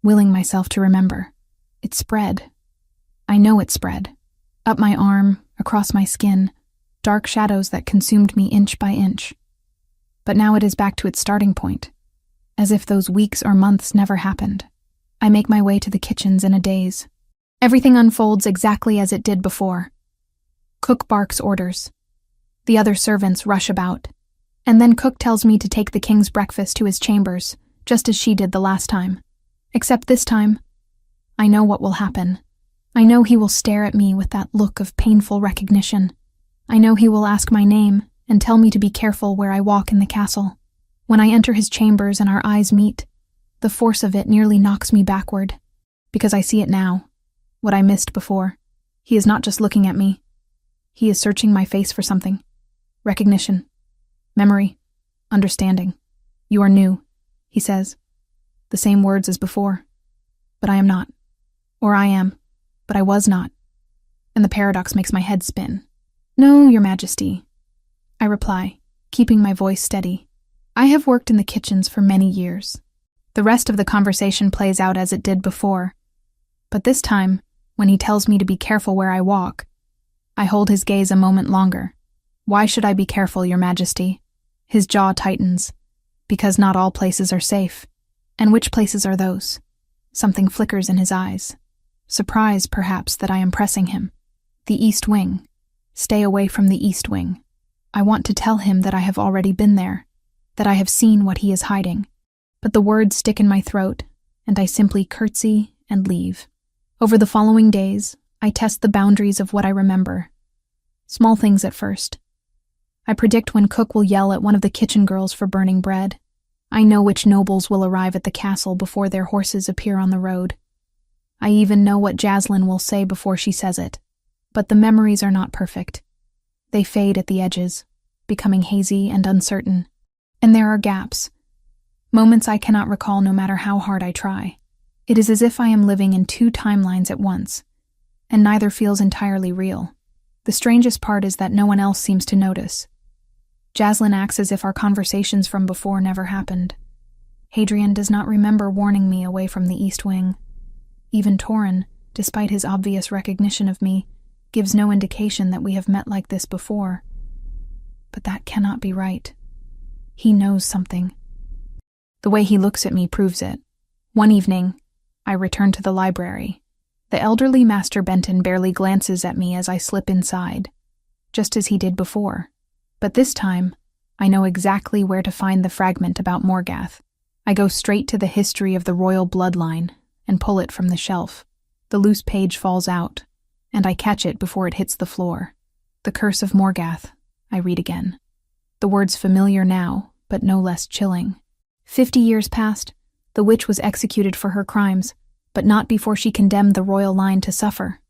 willing myself to remember. It spread. I know it spread. Up my arm, across my skin, dark shadows that consumed me inch by inch. But now it is back to its starting point. as if those weeks or months never happened. I make my way to the kitchens in a daze. Everything unfolds exactly as it did before. Cook barks orders. The other servants rush about. And then Cook tells me to take the king's breakfast to his chambers, just as she did the last time. Except this time, I know what will happen. I know he will stare at me with that look of painful recognition. I know he will ask my name and tell me to be careful where I walk in the castle. When I enter his chambers and our eyes meet, the force of it nearly knocks me backward, because I see it now, what I missed before. He is not just looking at me. He is searching my face for something. Recognition. Memory. Understanding. You are new, he says. The same words as before. But I am not. Or I am, but I was not. And the paradox makes my head spin. No, Your Majesty, I reply, keeping my voice steady. I have worked in the kitchens for many years. The rest of the conversation plays out as it did before. But this time, when he tells me to be careful where I walk, I hold his gaze a moment longer. Why should I be careful, Your Majesty? His jaw tightens. Because not all places are safe. And which places are those? Something flickers in his eyes. Surprise, perhaps, that I am pressing him. The East Wing. Stay away from the East Wing. I want to tell him that I have already been there, that I have seen what he is hiding. But the words stick in my throat, and I simply curtsy and leave. Over the following days, I test the boundaries of what I remember. Small things at first. I predict when Cook will yell at one of the kitchen girls for burning bread. I know which nobles will arrive at the castle before their horses appear on the road. I even know what Jaslyn will say before she says it. But the memories are not perfect. They fade at the edges, becoming hazy and uncertain. And there are gaps. Moments I cannot recall no matter how hard I try. It is as if I am living in two timelines at once, and neither feels entirely real. The strangest part is that no one else seems to notice. Jaslyn acts as if our conversations from before never happened. Hadrian does not remember warning me away from the East Wing. Even Torin, despite his obvious recognition of me, gives no indication that we have met like this before. But that cannot be right. He knows something. The way he looks at me proves it. One evening, I return to the library. The elderly Master Benton barely glances at me as I slip inside, just as he did before. But this time, I know exactly where to find the fragment about Morgath. I go straight to the history of the royal bloodline and pull it from the shelf. The loose page falls out, and I catch it before it hits the floor. The Curse of Morgath, I read again. The words familiar now, but no less chilling. 50 years passed. The witch was executed for her crimes, but not before she condemned the royal line to suffer.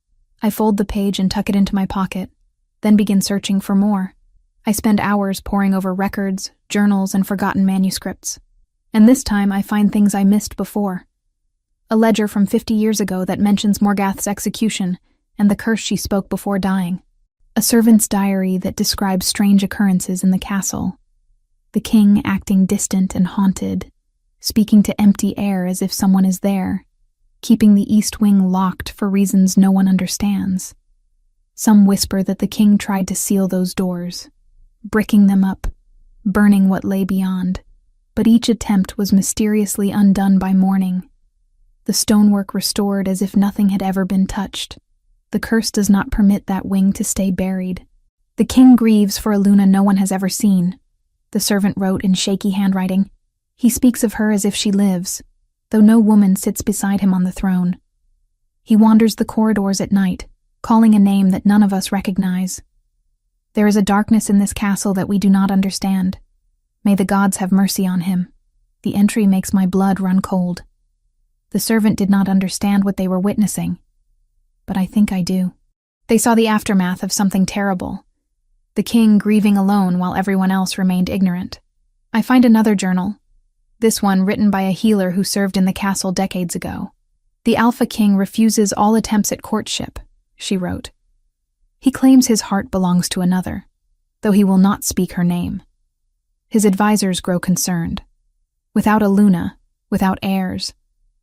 I fold the page and tuck it into my pocket, then begin searching for more. I spend hours poring over records, journals, and forgotten manuscripts. And this time I find things I missed before. A ledger from 50 years ago that mentions Morgath's execution and the curse she spoke before dying. A servant's diary that describes strange occurrences in the castle. The king acting distant and haunted, speaking to empty air as if someone is there, keeping the East Wing locked for reasons no one understands. Some whisper that the king tried to seal those doors, bricking them up, burning what lay beyond, but each attempt was mysteriously undone by morning. The stonework restored as if nothing had ever been touched. The curse does not permit that wing to stay buried. The king grieves for a Luna no one has ever seen, the servant wrote in shaky handwriting. He speaks of her as if she lives, though no woman sits beside him on the throne. He wanders the corridors at night, calling a name that none of us recognize. There is a darkness in this castle that we do not understand. May the gods have mercy on him. The entry makes my blood run cold. The servant did not understand what they were witnessing, but I think I do. They saw the aftermath of something terrible. The king grieving alone while everyone else remained ignorant. I find another journal, this one written by a healer who served in the castle decades ago. The Alpha King refuses all attempts at courtship, she wrote. He claims his heart belongs to another, though he will not speak her name. His advisors grow concerned. Without a Luna, without heirs,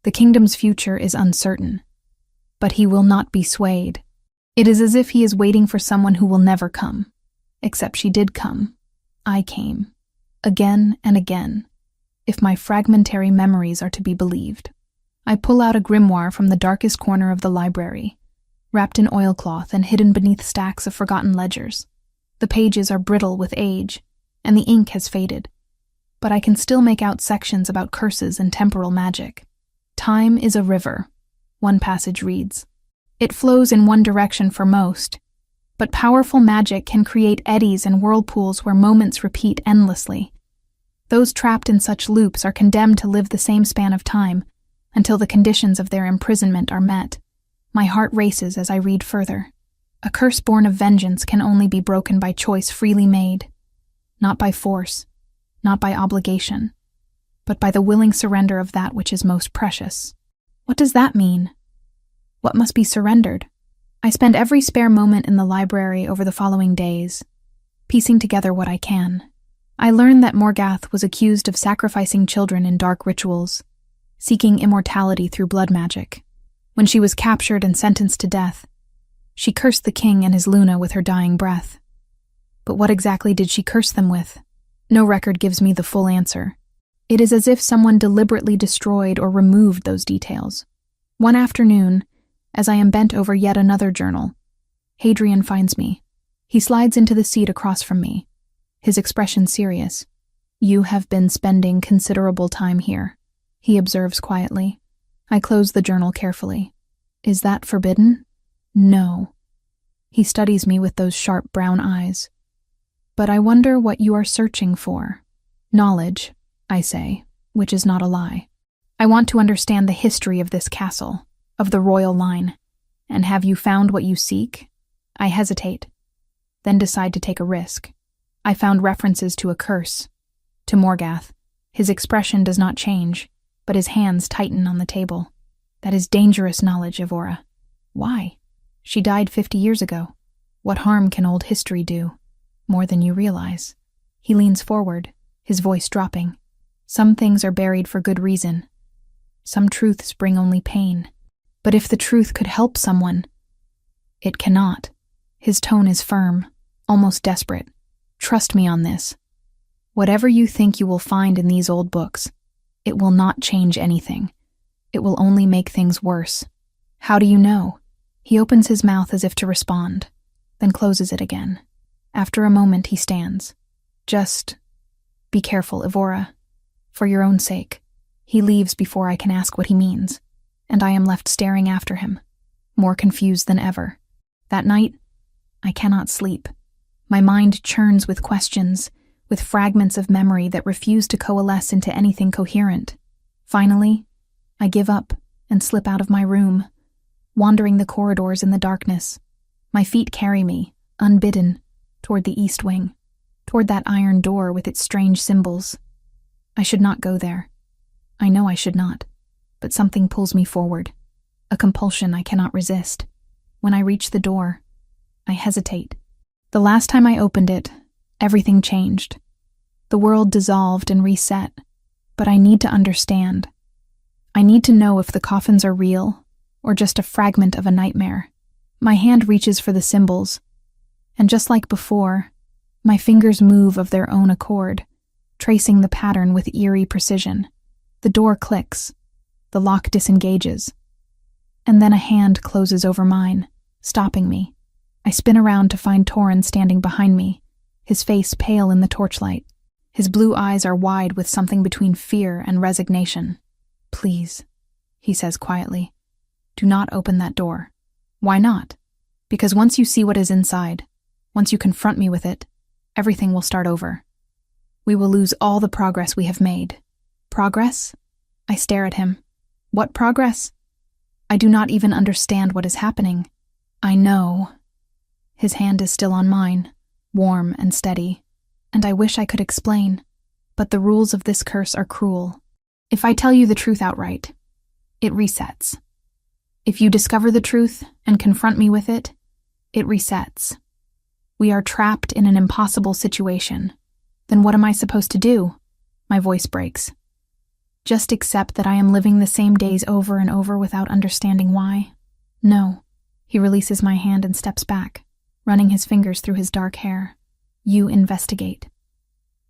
the kingdom's future is uncertain. But he will not be swayed. It is as if he is waiting for someone who will never come. Except she did come. I came. Again and again. if my fragmentary memories are to be believed. I pull out a grimoire from the darkest corner of the library, wrapped in oilcloth and hidden beneath stacks of forgotten ledgers. The pages are brittle with age, and the ink has faded, but I can still make out sections about curses and temporal magic. Time is a river, one passage reads. It flows in one direction for most, but powerful magic can create eddies and whirlpools where moments repeat endlessly. Those trapped in such loops are condemned to live the same span of time until the conditions of their imprisonment are met. My heart races as I read further. A curse born of vengeance can only be broken by choice freely made, not by force, not by obligation, but by the willing surrender of that which is most precious. What does that mean? What must be surrendered? I spend every spare moment in the library over the following days, piecing together what I can. I learn that Morgath was accused of sacrificing children in dark rituals, seeking immortality through blood magic. When she was captured and sentenced to death, she cursed the king and his Luna with her dying breath. But what exactly did she curse them with? No record gives me the full answer. It is as if someone deliberately destroyed or removed those details. One afternoon, as I am bent over yet another journal, Hadrian finds me. He slides into the seat across from me, his expression serious. "You have been spending considerable time here," he observes quietly. I close the journal carefully. "Is that forbidden?" "No." He studies me with those sharp brown eyes. "But I wonder what you are searching for." "Knowledge," I say, which is not a lie. "I want to understand the history of this castle, of the royal line. And have you found what you seek?" I hesitate, then decide to take a risk. I found references to a curse, to Morgath. His expression does not change, but his hands tighten on the table. "That is dangerous knowledge, Evora." "Why?" "She died 50 years ago. What harm can old history do?" "More than you realize." He leans forward, his voice dropping. "Some things are buried for good reason. Some truths bring only pain. But if the truth could help someone..." "It cannot." His tone is firm, almost desperate. "Trust me on this. Whatever you think you will find in these old books, it will not change anything. It will only make things worse." "How do you know?" He opens his mouth as if to respond, then closes it again. After a moment, he stands. "Just be careful, Evora. For your own sake." He leaves before I can ask what he means, and I am left staring after him, more confused than ever. That night, I cannot sleep. My mind churns with questions, with fragments of memory that refuse to coalesce into anything coherent. Finally, I give up and slip out of my room, wandering the corridors in the darkness. My feet carry me, unbidden, toward the east wing, toward that iron door with its strange symbols. I should not go there. I know I should not, but something pulls me forward, a compulsion I cannot resist. When I reach the door, I hesitate. The last time I opened it, everything changed. The world dissolved and reset, but I need to understand. I need to know if the coffins are real or just a fragment of a nightmare. My hand reaches for the symbols, and just like before, my fingers move of their own accord, tracing the pattern with eerie precision. The door clicks, the lock disengages, and then a hand closes over mine, stopping me. I spin around to find Torrin standing behind me, his face pale in the torchlight. His blue eyes are wide with something between fear and resignation. "Please," he says quietly, "do not open that door." "Why not?" "Because once you see what is inside, once you confront me with it, everything will start over. We will lose all the progress we have made." "Progress?" I stare at him. "What progress?" "I do not even understand what is happening." "I know." His hand is still on mine, warm and steady, and I wish I could explain, but the rules of this curse are cruel. If I tell you the truth outright, it resets. If you discover the truth and confront me with it, it resets. We are trapped in an impossible situation. Then what am I supposed to do? My voice breaks. Just accept that I am living the same days over and over without understanding why? No. He releases my hand and steps back, running his fingers through his dark hair. You investigate.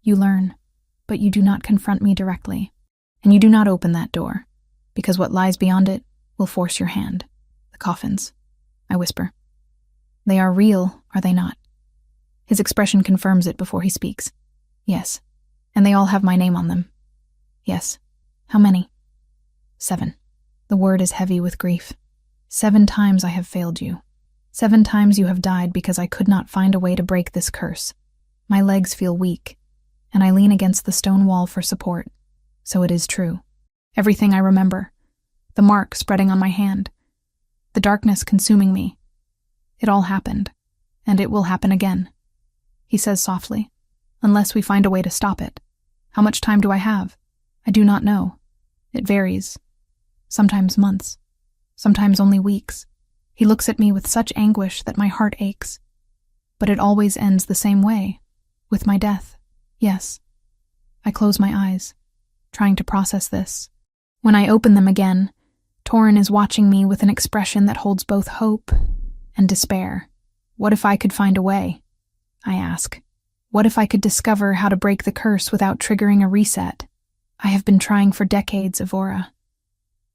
You learn. But you do not confront me directly, and you do not open that door, because what lies beyond it will force your hand. The coffins, I whisper. They are real, are they not? His expression confirms it before he speaks. Yes, and they all have my name on them. Yes. How many? 7. The word is heavy with grief. 7 times I have failed you. 7 times you have died because I could not find a way to break this curse. My legs feel weak, and I lean against the stone wall for support. So it is true. Everything I remember. The mark spreading on my hand. The darkness consuming me. It all happened, and it will happen again. He says softly, unless we find a way to stop it. How much time do I have? I do not know. It varies. Sometimes months. Sometimes only weeks. He looks at me with such anguish that my heart aches. But it always ends the same way, with my death. Yes. I close my eyes, trying to process this. When I open them again, Torin is watching me with an expression that holds both hope and despair. What if I could find a way? I ask. What if I could discover how to break the curse without triggering a reset? I have been trying for decades, Evora.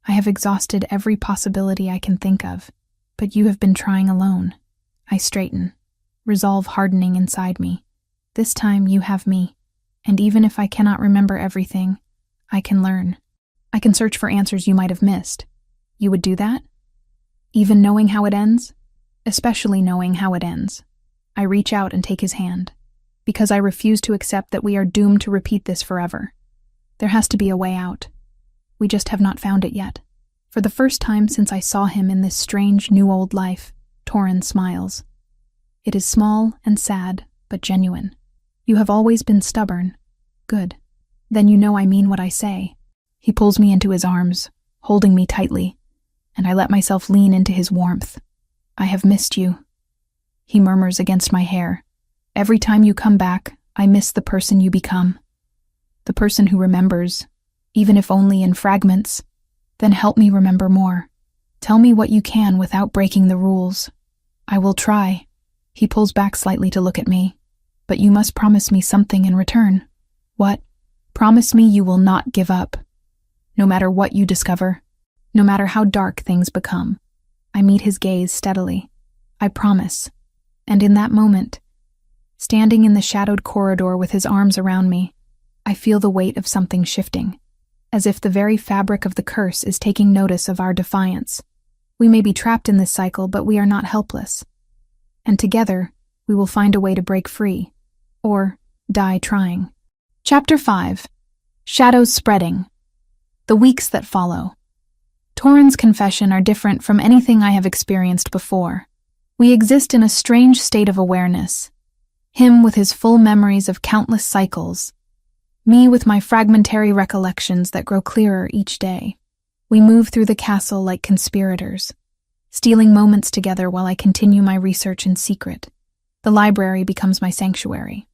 I have exhausted every possibility I can think of, but you have been trying alone. I straighten, resolve hardening inside me. This time you have me, and even if I cannot remember everything, I can learn. I can search for answers you might have missed. You would do that? Even knowing how it ends? Especially knowing how it ends. I reach out and take his hand, because I refuse to accept that we are doomed to repeat this forever. There has to be a way out. We just have not found it yet. For the first time since I saw him in this strange new old life, Torin smiles. It is small and sad, but genuine. You have always been stubborn. Good. Then you know I mean what I say. He pulls me into his arms, holding me tightly, and I let myself lean into his warmth. I have missed you. He murmurs against my hair. Every time you come back, I miss the person you become. The person who remembers, even if only in fragments. Then help me remember more. Tell me what you can without breaking the rules. I will try. He pulls back slightly to look at me. But you must promise me something in return. What? Promise me you will not give up. No matter what you discover, no matter how dark things become. I meet his gaze steadily. I promise. And in that moment, standing in the shadowed corridor with his arms around me, I feel the weight of something shifting, as if the very fabric of the curse is taking notice of our defiance. We may be trapped in this cycle, but we are not helpless. And together, we will find a way to break free, or die trying. Chapter 5. Shadows Spreading. The weeks that follow. Torin's confession are different from anything I have experienced before. We exist in a strange state of awareness. Him with his full memories of countless cycles. Me with my fragmentary recollections that grow clearer each day. We move through the castle like conspirators, stealing moments together while I continue my research in secret. The library becomes my sanctuary.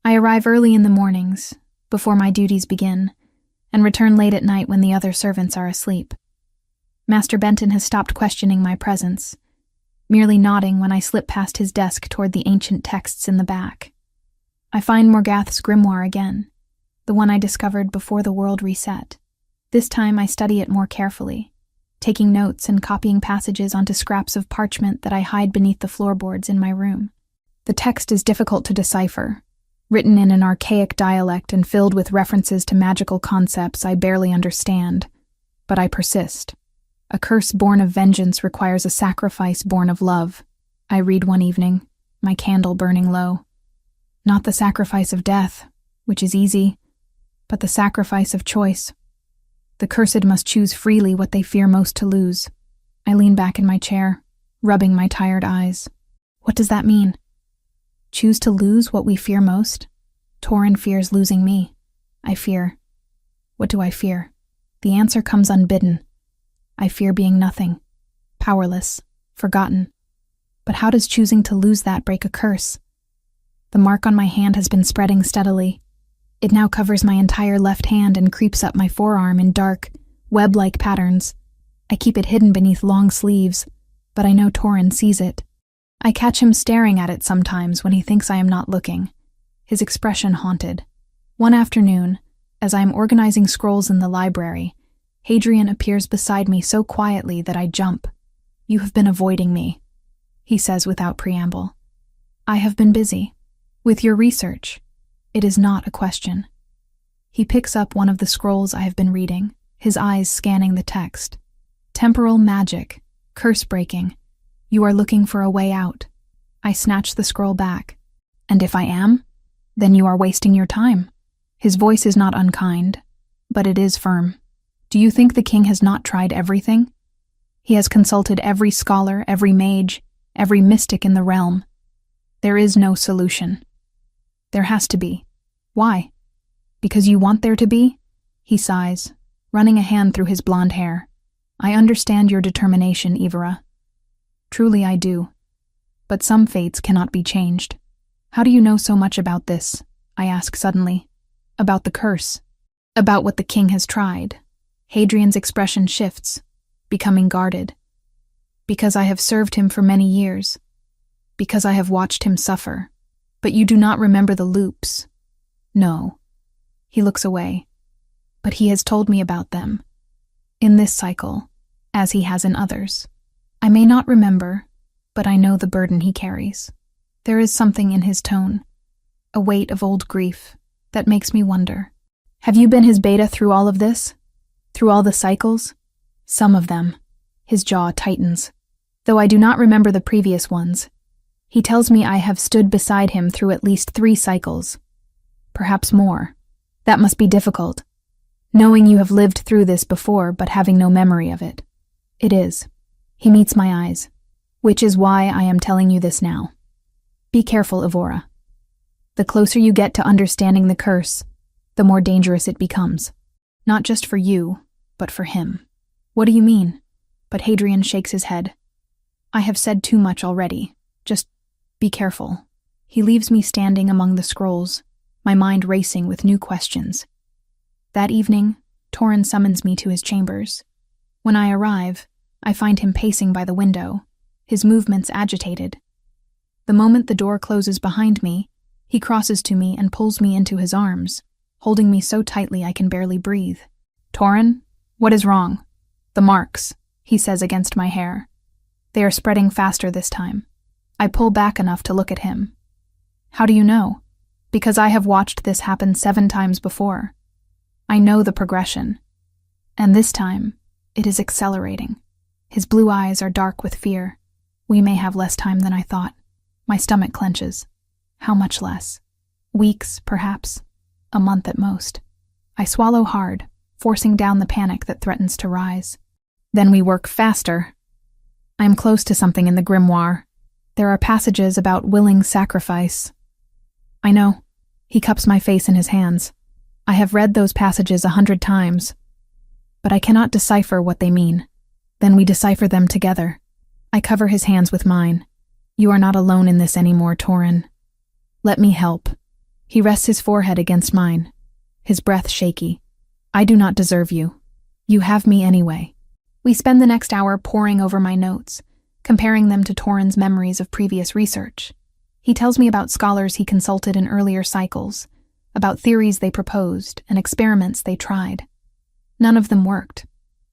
I arrive early in the mornings, before my duties begin, and return late at night when the other servants are asleep. Master Benton has stopped questioning my presence, merely nodding when I slip past his desk toward the ancient texts in the back. I find Morgath's grimoire again, the one I discovered before the world reset. This time I study it more carefully, taking notes and copying passages onto scraps of parchment that I hide beneath the floorboards in my room. The text is difficult to decipher, written in an archaic dialect and filled with references to magical concepts I barely understand, but I persist. A curse born of vengeance requires a sacrifice born of love. I read one evening, my candle burning low. Not the sacrifice of death, which is easy, but the sacrifice of choice. The cursed must choose freely what they fear most to lose. I lean back in my chair, rubbing my tired eyes. What does that mean? Choose to lose what we fear most? Torin fears losing me. I fear. What do I fear? The answer comes unbidden. I fear being nothing, powerless, forgotten. But how does choosing to lose that break a curse? The mark on my hand has been spreading steadily. It now covers my entire left hand and creeps up my forearm in dark, web-like patterns. I keep it hidden beneath long sleeves, but I know Torin sees it. I catch him staring at it sometimes when he thinks I am not looking, his expression haunted. One afternoon, As I am organizing scrolls in the library, Hadrian appears beside me so quietly that I jump. "You have been avoiding me," he says without preamble. "I have been busy. With your research. It is not a question." He picks up one of the scrolls I have been reading, his eyes scanning the text. "Temporal magic. Curse breaking. You are looking for a way out." I snatch the scroll back. "And if I am? Then you are wasting your time." His voice is not unkind, but it is firm. "Do you think the king has not tried everything? He has consulted every scholar, every mage, every mystic in the realm. There is no solution." "There has to be." "Why? Because you want there to be?" He sighs, running a hand through his blonde hair. "I understand your determination, Ivara. Truly I do. But some fates cannot be changed." "How do you know so much about this?" I ask suddenly. "About the curse. About what the king has tried." Hadrian's expression shifts, becoming guarded. "Because I have served him for many years. Because I have watched him suffer. But you do not remember the loops." "No." He looks away. "But he has told me about them. In this cycle, as he has in others. I may not remember, but I know the burden he carries. There is something in his tone, a weight of old grief, that makes me wonder. Have you been his beta through all of this? Through all the cycles?" "Some of them." His jaw tightens. "Though I do not remember the previous ones. He tells me I have stood beside him through at least 3 cycles. Perhaps more. That must be difficult. Knowing you have lived through this before but having no memory of it." "It is." He meets my eyes. "Which is why I am telling you this now. Be careful, Ivora. The closer you get to understanding the curse, the more dangerous it becomes. Not just for you, but for him." "What do you mean?" But Hadrian shakes his head. "I have said too much already. Just be careful." He leaves me standing among the scrolls, my mind racing with new questions. That evening, Torin summons me to his chambers. When I arrive, I find him pacing by the window, his movements agitated. The moment the door closes behind me, he crosses to me and pulls me into his arms, holding me so tightly I can barely breathe. "Torin, what is wrong?" "The marks," he says against my hair. "They are spreading faster this time." I pull back enough to look at him. "How do you know?" "Because I have watched this happen 7 times before. I know the progression. And this time, it is accelerating." His blue eyes are dark with fear. "We may have less time than I thought." My stomach clenches. How much less? Weeks, perhaps. A month at most. I swallow hard, forcing down the panic that threatens to rise. "Then we work faster." I am close to something in the grimoire. There are passages about willing sacrifice. "I know." He cups my face in his hands. "I have read those passages 100 times. But I cannot decipher what they mean." "Then we decipher them together." I cover his hands with mine. "You are not alone in this anymore, Torin. Let me help." He rests his forehead against mine, his breath shaky. "I do not deserve you. You have me anyway." We spend the next hour poring over my notes, comparing them to Torin's memories of previous research. He tells me about scholars he consulted in earlier cycles, about theories they proposed and experiments they tried. None of them worked,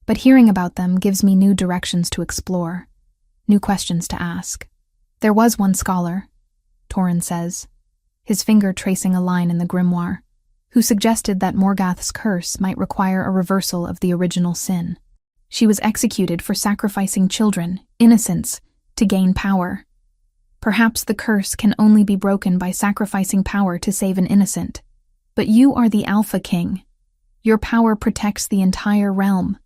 but hearing about them gives me new directions to explore, new questions to ask. "There was one scholar," Torin says, his finger tracing a line in the grimoire, "who suggested that Morgath's curse might require a reversal of the original sin. She was executed for sacrificing children, innocents, to gain power. Perhaps the curse can only be broken by sacrificing power to save an innocent. But you are the Alpha King. Your power protects the entire realm.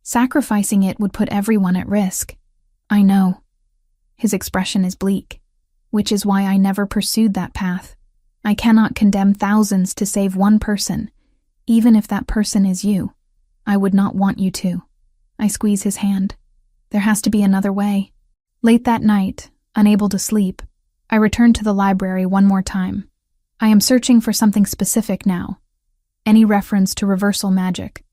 Sacrificing it would put everyone at risk." "I know." His expression is bleak, which is why I never pursued that path. I cannot condemn thousands to save one person, even if that person is you. I would not want you to. I squeeze his hand. There has to be another way. Late that night, unable to sleep, I return to the library one more time. I am searching for something specific now. Any reference to reversal magic,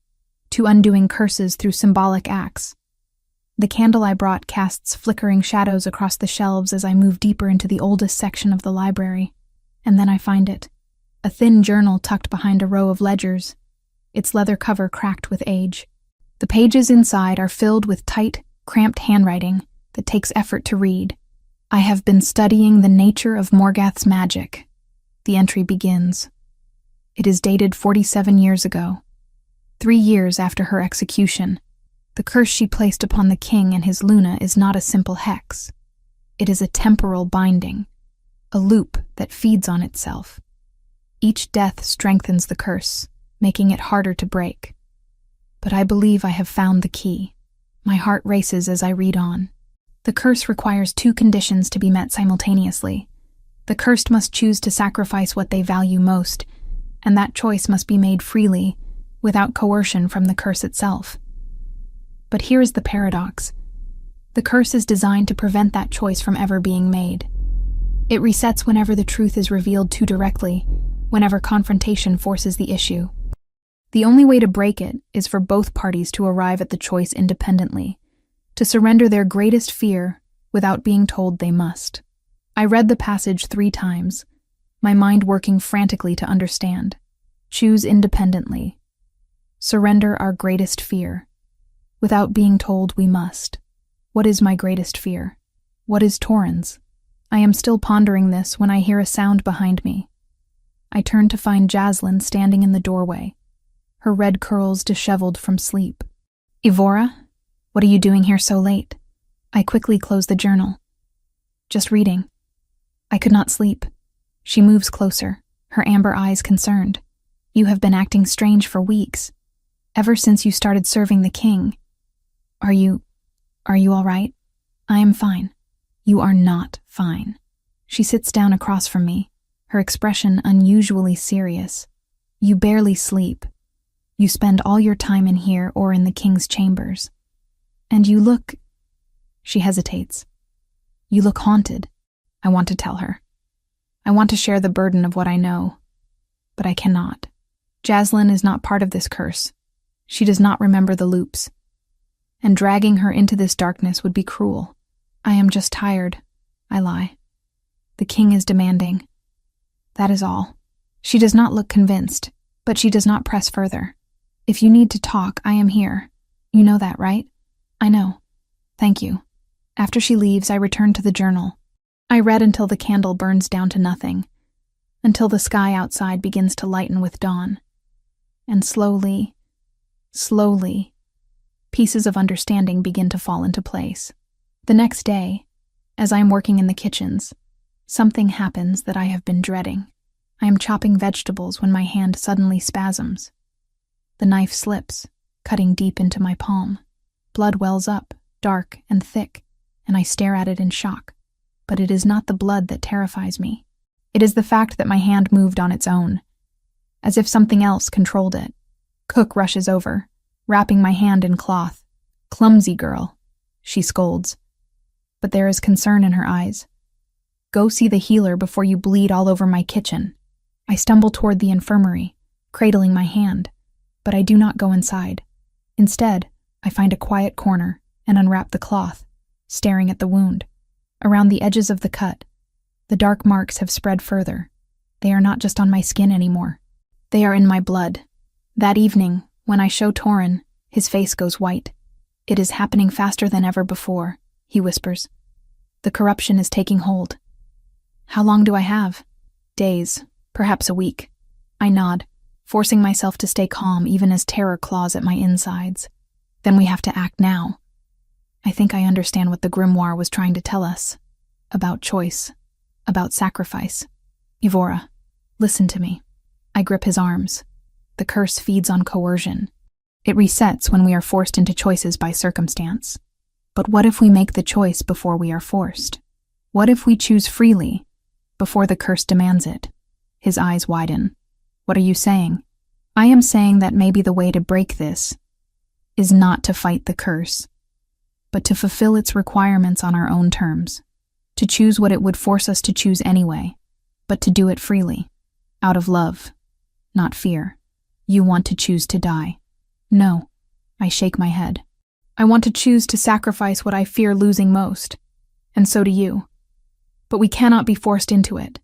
to undoing curses through symbolic acts. The candle I brought casts flickering shadows across the shelves as I move deeper into the oldest section of the library. And then I find it. A thin journal tucked behind a row of ledgers, its leather cover cracked with age. The pages inside are filled with tight, cramped handwriting that takes effort to read. I have been studying the nature of Morgath's magic. The entry begins. It is dated 47 years ago, 3 years after her execution. The curse she placed upon the king and his Luna is not a simple hex. It is a temporal binding, a loop that feeds on itself. Each death strengthens the curse, making it harder to break. But I believe I have found the key. My heart races as I read on. The curse requires 2 conditions to be met simultaneously. The cursed must choose to sacrifice what they value most, and that choice must be made freely, without coercion from the curse itself. But here is the paradox. The curse is designed to prevent that choice from ever being made. It resets whenever the truth is revealed too directly, whenever confrontation forces the issue. The only way to break it is for both parties to arrive at the choice independently, to surrender their greatest fear without being told they must. I read the passage 3 times, my mind working frantically to understand. Choose independently. Surrender our greatest fear. Without being told we must. What is my greatest fear? What is Torrhen's? I am still pondering this when I hear a sound behind me. I turn to find Jaslyn standing in the doorway, her red curls disheveled from sleep. Evora, what are you doing here so late? I quickly close the journal. Just reading. I could not sleep. She moves closer, her amber eyes concerned. You have been acting strange for weeks, ever since you started serving the king. Are you all right? I am fine. You are not fine. She sits down across from me, her expression unusually serious. You barely sleep. You spend all your time in here or in the king's chambers. And you look... She hesitates. You look haunted. I want to tell her. I want to share the burden of what I know. But I cannot. Jaslyn is not part of this curse. She does not remember the loops. And dragging her into this darkness would be cruel. I am just tired. I lie. The king is demanding. That is all. She does not look convinced, but she does not press further. If you need to talk, I am here. You know that, right? I know. Thank you. After she leaves, I return to the journal. I read until the candle burns down to nothing, until the sky outside begins to lighten with dawn. And slowly, pieces of understanding begin to fall into place. The next day, as I am working in the kitchens, something happens that I have been dreading. I am chopping vegetables when my hand suddenly spasms. The knife slips, cutting deep into my palm. Blood wells up, dark and thick, and I stare at it in shock. But it is not the blood that terrifies me. It is the fact that my hand moved on its own, as if something else controlled it. Cook rushes over, wrapping my hand in cloth. Clumsy girl, she scolds. But there is concern in her eyes. Go see the healer before you bleed all over my kitchen. I stumble toward the infirmary, cradling my hand, but I do not go inside. Instead, I find a quiet corner and unwrap the cloth, staring at the wound. Around the edges of the cut, the dark marks have spread further. They are not just on my skin anymore. They are in my blood. That evening, when I show Torrhen, his face goes white. It is happening faster than ever before, he whispers. The corruption is taking hold. How long do I have? Days, perhaps a week. I nod, forcing myself to stay calm even as terror claws at my insides. Then we have to act now. I think I understand what the grimoire was trying to tell us. About choice. About sacrifice. Evora, listen to me. I grip his arms. The curse feeds on coercion. It resets when we are forced into choices by circumstance. But what if we make the choice before we are forced? What if we choose freely, before the curse demands it? His eyes widen. What are you saying? I am saying that maybe the way to break this is not to fight the curse, but to fulfill its requirements on our own terms, to choose what it would force us to choose anyway, but to do it freely, out of love, not fear. You want to choose to die. No, I shake my head. I want to choose to sacrifice what I fear losing most, and so do you. But we cannot be forced into it.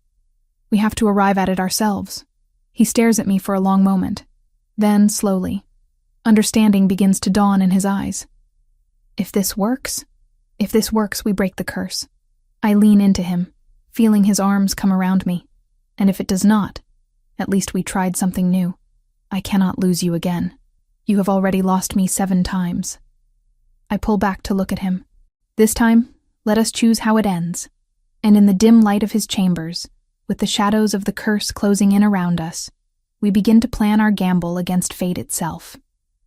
We have to arrive at it ourselves. He stares at me for a long moment, Then, slowly, understanding begins to dawn in his eyes. If this works, we break the curse. I lean into him, feeling his arms come around me. And if it does not, at least we tried something new. I cannot lose you again. You have already lost me 7 times. I pull back to look at him. This time, let us choose how it ends. And in the dim light of his chambers, with the shadows of the curse closing in around us, we begin to plan our gamble against fate itself.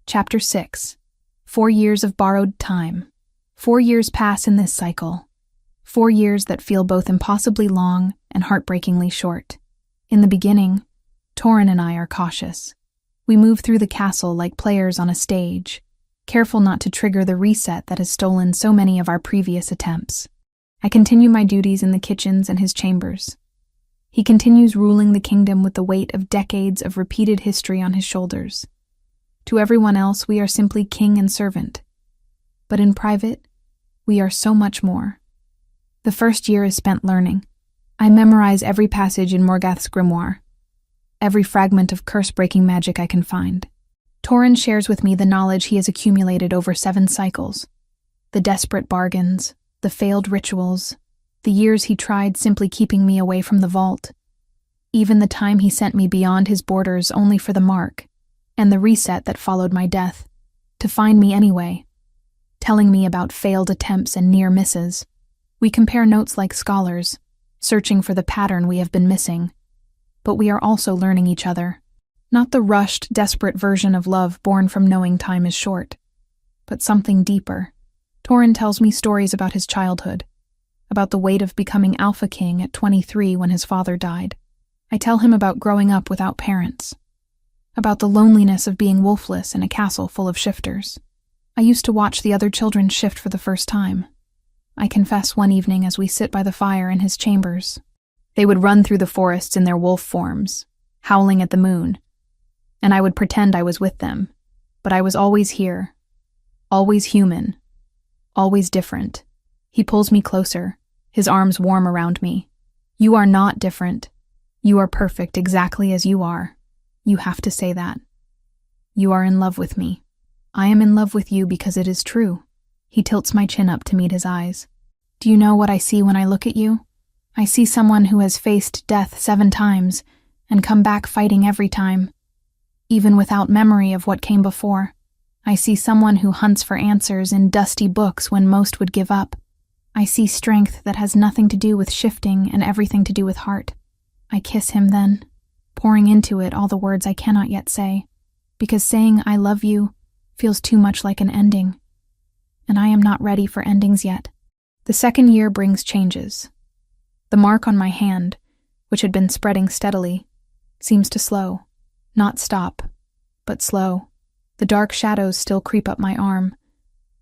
Chapter 6. 4 years of borrowed time. 4 years pass in this cycle. 4 years that feel both impossibly long and heartbreakingly short. In the beginning, Torin and I are cautious. We move through the castle like players on a stage, careful not to trigger the reset that has stolen so many of our previous attempts. I continue my duties in the kitchens and his chambers. He continues ruling the kingdom with the weight of decades of repeated history on his shoulders. To everyone else, we are simply king and servant. But in private, we are so much more. The first year is spent learning. I memorize every passage in Morgath's grimoire, every fragment of curse-breaking magic I can find. Torin shares with me the knowledge he has accumulated over 7 cycles, the desperate bargains, the failed rituals, the years he tried simply keeping me away from the vault, even the time he sent me beyond his borders only for the mark, and the reset that followed my death, to find me anyway, telling me about failed attempts and near misses. We compare notes like scholars, searching for the pattern we have been missing, but we are also learning each other. Not the rushed, desperate version of love born from knowing time is short, but something deeper. Torin tells me stories about his childhood, about the weight of becoming Alpha King at 23 when his father died. I tell him about growing up without parents, about the loneliness of being wolfless in a castle full of shifters. I used to watch the other children shift for the first time. I confess one evening as we sit by the fire in his chambers. They would run through the forests in their wolf forms, howling at the moon, and I would pretend I was with them, but I was always here, always human, always different. He pulls me closer, his arms warm around me. You are not different. You are perfect exactly as you are. You have to say that. You are in love with me. I am in love with you because it is true. He tilts my chin up to meet his eyes. Do you know what I see when I look at you? I see someone who has faced death 7 times and come back fighting every time, even without memory of what came before. I see someone who hunts for answers in dusty books when most would give up. I see strength that has nothing to do with shifting and everything to do with heart. I kiss him then, pouring into it all the words I cannot yet say, because saying I love you feels too much like an ending, and I am not ready for endings yet. The second year brings changes. The mark on my hand, which had been spreading steadily, seems to slow, not stop, but slow. The dark shadows still creep up my arm,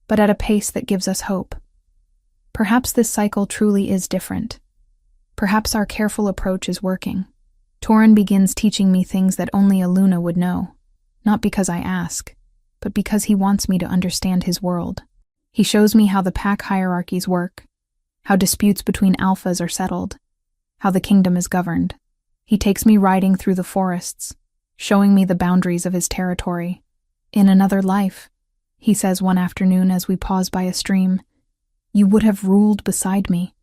but at a pace that gives us hope. Perhaps this cycle truly is different. Perhaps our careful approach is working. Torin begins teaching me things that only a Luna would know, not because I ask, but because he wants me to understand his world. He shows me how the pack hierarchies work, how disputes between alphas are settled, how the kingdom is governed. He takes me riding through the forests, showing me the boundaries of his territory. In another life, he says one afternoon as we pause by a stream, you would have ruled beside me.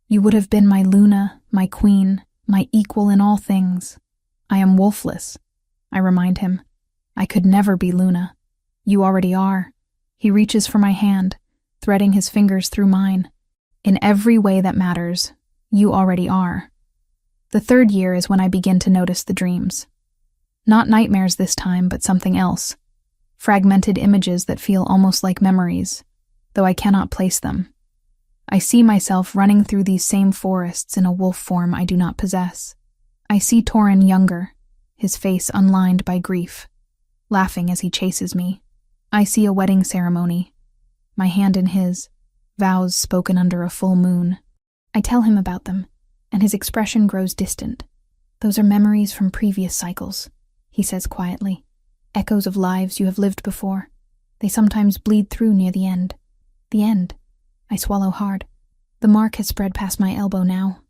You would have been my Luna, my queen, my equal in all things. I am wolfless, I remind him. I could never be Luna. You already are. He reaches for my hand, threading his fingers through mine. In every way that matters, you already are. The third year is when I begin to notice the dreams. Not nightmares this time, but something else. Fragmented images that feel almost like memories, though I cannot place them. I see myself running through these same forests in a wolf form I do not possess. I see Torin younger, his face unlined by grief, laughing as he chases me. I see a wedding ceremony, my hand in his, vows spoken under a full moon. I tell him about them, and his expression grows distant. Those are memories from previous cycles, he says quietly. Echoes of lives you have lived before. They sometimes bleed through near the end. The end. I swallow hard. The mark has spread past my elbow now.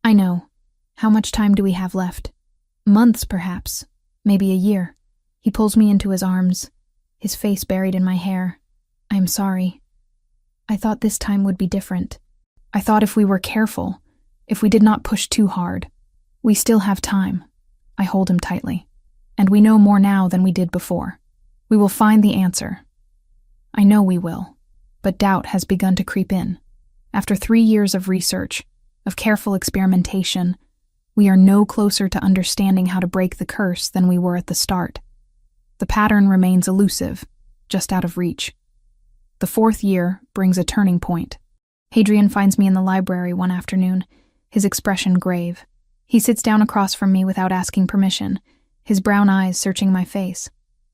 I know. How much time do we have left? Months, perhaps. Maybe a year. He pulls me into his arms, his face buried in my hair. I am sorry. I thought this time would be different. I thought if we were careful, if we did not push too hard. We still have time. I hold him tightly. And we know more now than we did before. We will find the answer. I know we will, but doubt has begun to creep in. After 3 years of research, of careful experimentation, we are no closer to understanding how to break the curse than we were at the start. The pattern remains elusive, just out of reach. The 4th year brings a turning point. Hadrian finds me in the library one afternoon, his expression grave. He sits down across from me without asking permission, his brown eyes searching my face.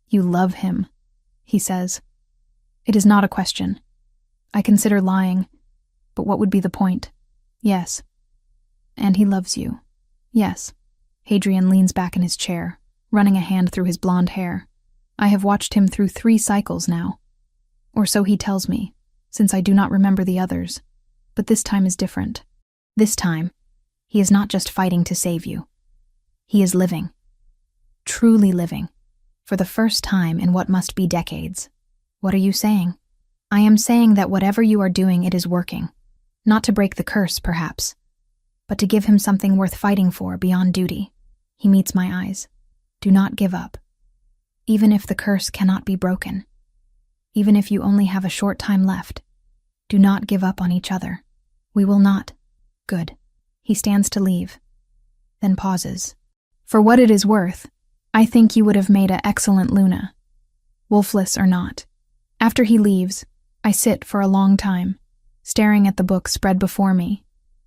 "You love him," he says. It is not a question. I consider lying, but what would be the point? Yes. And he loves you. Yes. Hadrian leans back in his chair, running a hand through his blonde hair. I have watched him through 3 cycles now. Or so he tells me, since I do not remember the others. But this time is different. This time, he is not just fighting to save you. He is living. Truly living. For the first time in what must be decades. What are you saying? I am saying that whatever you are doing, it is working. Not to break the curse, perhaps, but to give him something worth fighting for beyond duty. He meets my eyes. Do not give up. Even if the curse cannot be broken. Even if you only have a short time left. Do not give up on each other. We will not. Good. He stands to leave, then pauses. For what it is worth, I think you would have made an excellent Luna, wolfless or not. After he leaves, I sit for a long time, staring at the book spread before me,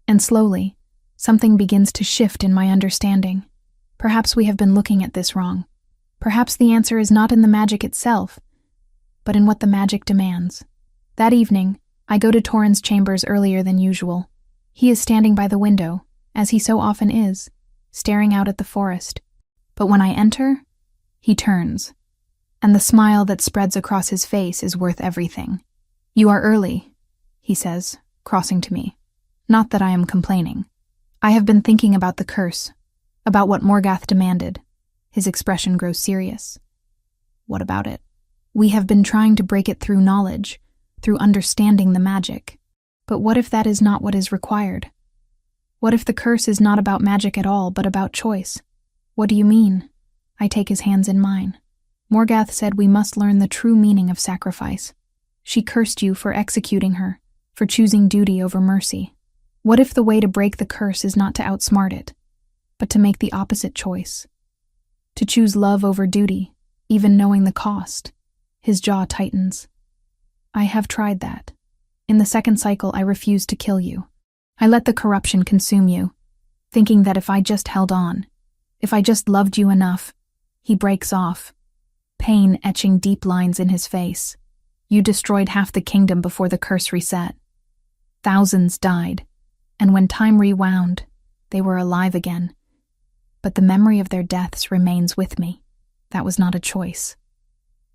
and slowly, something begins to shift in my understanding. Perhaps we have been looking at this wrong. Perhaps the answer is not in the magic itself, but in what the magic demands. That evening, I go to Torrens' chambers earlier than usual. He is standing by the window, as he so often is, staring out at the forest. But when I enter, he turns, and the smile that spreads across his face is worth everything. "You are early," he says, crossing to me. Not that I am complaining. I have been thinking about the curse, about what Morgoth demanded. His expression grows serious. What about it? We have been trying to break it through knowledge, through understanding the magic. But what if that is not what is required? What if the curse is not about magic at all, but about choice? What do you mean? I take his hands in mine. Morgoth said we must learn the true meaning of sacrifice. She cursed you for executing her, for choosing duty over mercy. What if the way to break the curse is not to outsmart it, but to make the opposite choice? To choose love over duty, even knowing the cost? His jaw tightens. I have tried that. In the 2nd cycle, I refused to kill you. I let the corruption consume you, thinking that if I just held on, if I just loved you enough. He breaks off, pain etching deep lines in his face. You destroyed half the kingdom before the curse reset. Thousands died, and when time rewound, they were alive again. But the memory of their deaths remains with me. That was not a choice.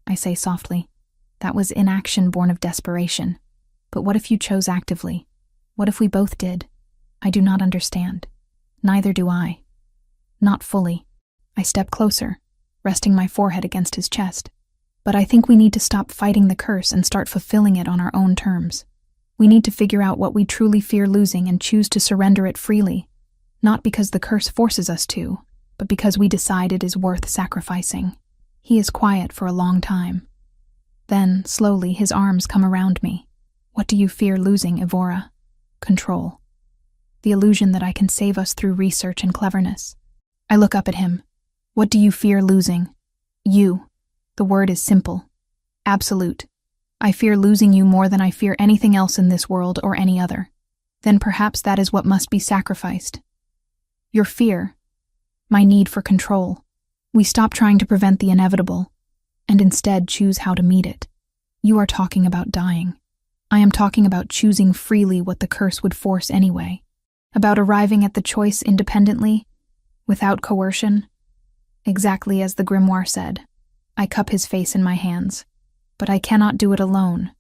I say softly, that was inaction born of desperation. But what if you chose actively? What if we both did? I do not understand. Neither do I. Not fully. I step closer, resting my forehead against his chest. But I think we need to stop fighting the curse and start fulfilling it on our own terms. We need to figure out what we truly fear losing and choose to surrender it freely, not because the curse forces us to, but because we decide it is worth sacrificing. He is quiet for a long time. Then, slowly, his arms come around me. What do you fear losing, Evora? Control. The illusion that I can save us through research and cleverness. I look up at him. What do you fear losing? You. The word is simple. Absolute. I fear losing you more than I fear anything else in this world or any other. Then perhaps that is what must be sacrificed. Your fear. My need for control. We stop trying to prevent the inevitable, and instead choose how to meet it. You are talking about dying. I am talking about choosing freely what the curse would force anyway. About arriving at the choice independently, without coercion. Exactly as the grimoire said. I cup his face in my hands. But I cannot do it alone.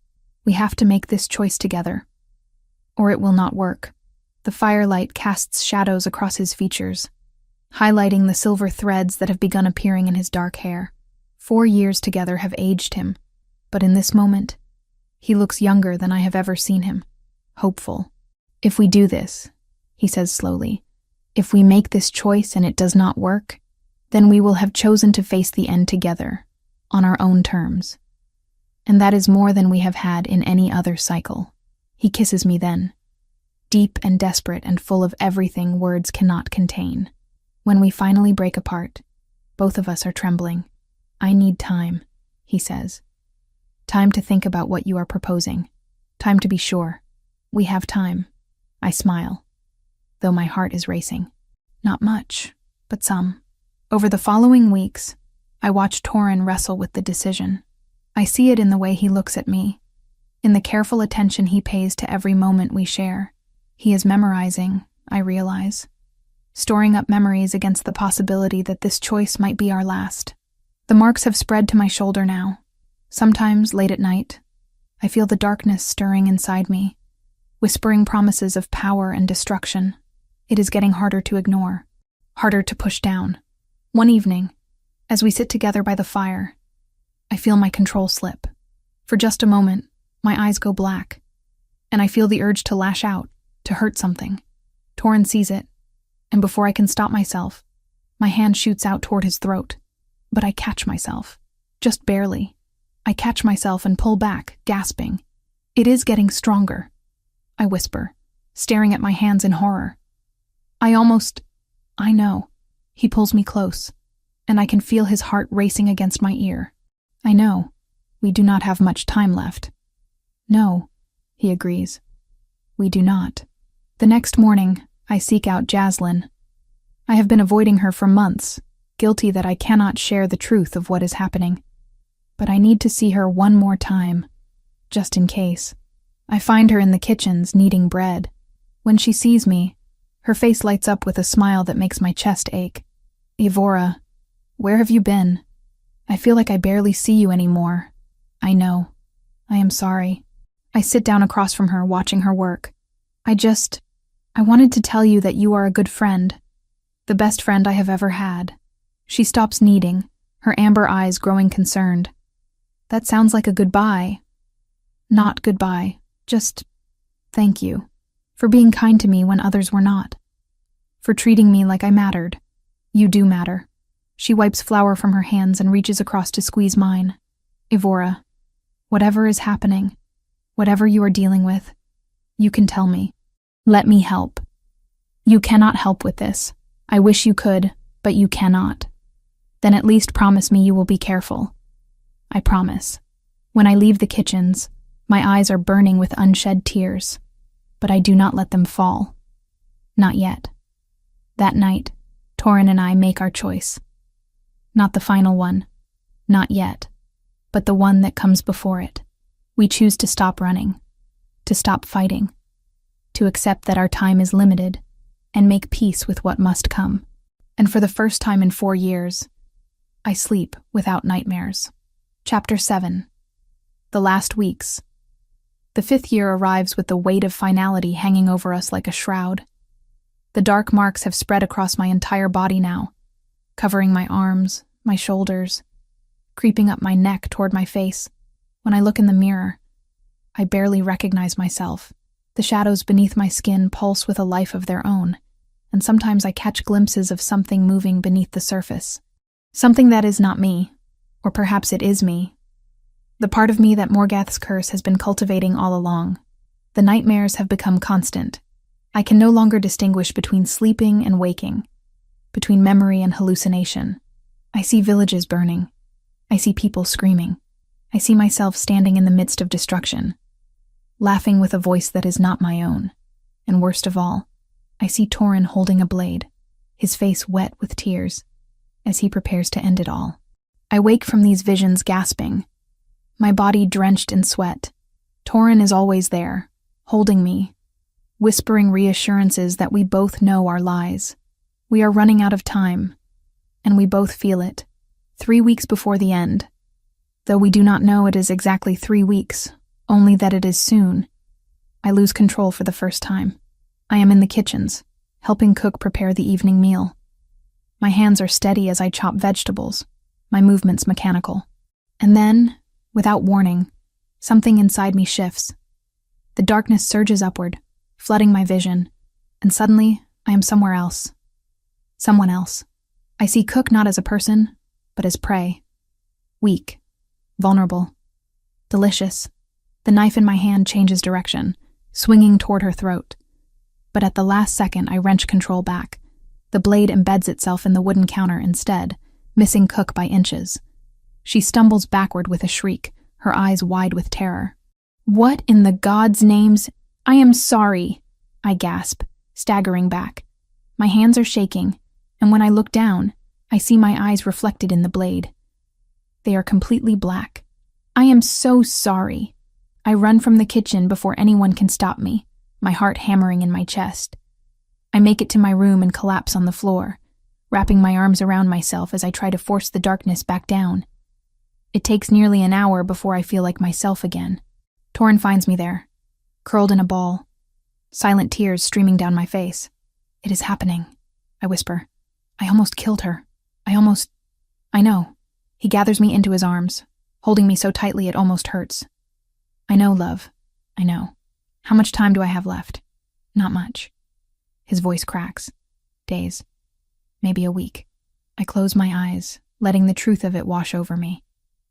We have to make this choice together. Or it will not work. The firelight casts shadows across his features, highlighting the silver threads that have begun appearing in his dark hair. 4 years together have aged him, but in this moment, he looks younger than I have ever seen him, hopeful. If we do this, he says slowly, if we make this choice and it does not work, then we will have chosen to face the end together, on our own terms. And that is more than we have had in any other cycle. He kisses me then, deep and desperate and full of everything words cannot contain. When we finally break apart, both of us are trembling. I need time, he says. Time to think about what you are proposing. Time to be sure. We have time. I smile, though my heart is racing. Not much, but some. Over the following weeks, I watch Torin wrestle with the decision. I see it in the way he looks at me, in the careful attention he pays to every moment we share. He is memorizing, I realize, storing up memories against the possibility that this choice might be our last. The marks have spread to my shoulder now. Sometimes, late at night, I feel the darkness stirring inside me, whispering promises of power and destruction. It is getting harder to ignore, harder to push down. One evening, as we sit together by the fire, I feel my control slip. For just a moment, my eyes go black, and I feel the urge to lash out, to hurt something. Torin sees it, and before I can stop myself, my hand shoots out toward his throat. But I catch myself, just barely. I catch myself and pull back, gasping. It is getting stronger, I whisper, staring at my hands in horror. I know. He pulls me close, and I can feel his heart racing against my ear. I know. We do not have much time left. No, he agrees. We do not. The next morning, I seek out Jaslyn. I have been avoiding her for months, guilty that I cannot share the truth of what is happening. But I need to see her one more time, just in case. I find her in the kitchens, kneading bread. When she sees me, her face lights up with a smile that makes my chest ache. Evora, where have you been? I feel like I barely see you anymore. I know. I am sorry. I sit down across from her, watching her work. I wanted to tell you that you are a good friend. The best friend I have ever had. She stops kneading, her amber eyes growing concerned. That sounds like a goodbye. Not goodbye, just thank you. For being kind to me when others were not. For treating me like I mattered. You do matter. She wipes flour from her hands and reaches across to squeeze mine. Evora, whatever is happening, whatever you are dealing with, you can tell me. Let me help. You cannot help with this. I wish you could, but you cannot. Then at least promise me you will be careful. I promise. When I leave the kitchens, my eyes are burning with unshed tears, but I do not let them fall. Not yet. That night, Torin and I make our choice. Not the final one. Not yet. But the one that comes before it. We choose to stop running. To stop fighting. To accept that our time is limited, and make peace with what must come. And for the first time in 4 years, I sleep without nightmares. Chapter 7. The Last Weeks. The 5th year arrives with the weight of finality hanging over us like a shroud. The dark marks have spread across my entire body now, covering my arms, my shoulders, creeping up my neck toward my face. When I look in the mirror, I barely recognize myself. The shadows beneath my skin pulse with a life of their own, and sometimes I catch glimpses of something moving beneath the surface. Something that is not me, or perhaps it is me. The part of me that Morgath's curse has been cultivating all along. The nightmares have become constant. I can no longer distinguish between sleeping and waking, between memory and hallucination. I see villages burning. I see people screaming. I see myself standing in the midst of destruction, laughing with a voice that is not my own. And worst of all, I see Torin holding a blade, his face wet with tears, as he prepares to end it all. I wake from these visions gasping, my body drenched in sweat. Torin is always there, holding me, whispering reassurances that we both know are lies. We are running out of time, and we both feel it. 3 weeks before the end. Though we do not know it is exactly 3 weeks, only that it is soon. I lose control for the first time. I am in the kitchens, helping cook prepare the evening meal. My hands are steady as I chop vegetables, my movements mechanical. And then, without warning, something inside me shifts. The darkness surges upward, flooding my vision, and suddenly I am somewhere else. Someone else. I see Cook not as a person, but as prey. Weak, vulnerable, delicious. The knife in my hand changes direction, swinging toward her throat. But at the last second, I wrench control back. The blade embeds itself in the wooden counter instead, missing Cook by inches. She stumbles backward with a shriek, her eyes wide with terror. "What in the gods' names? I am sorry," I gasp, staggering back. My hands are shaking, and when I look down, I see my eyes reflected in the blade. They are completely black. "I am so sorry." I run from the kitchen before anyone can stop me, my heart hammering in my chest. I make it to my room and collapse on the floor, wrapping my arms around myself as I try to force the darkness back down. It takes nearly an hour before I feel like myself again. Torin finds me there, curled in a ball, silent tears streaming down my face. "It is happening," I whisper. "I almost killed her. I know." He gathers me into his arms, holding me so tightly it almost hurts. "I know, love. I know. How much time do I have left?" "Not much." His voice cracks. "Days. Maybe a week." I close my eyes, letting the truth of it wash over me.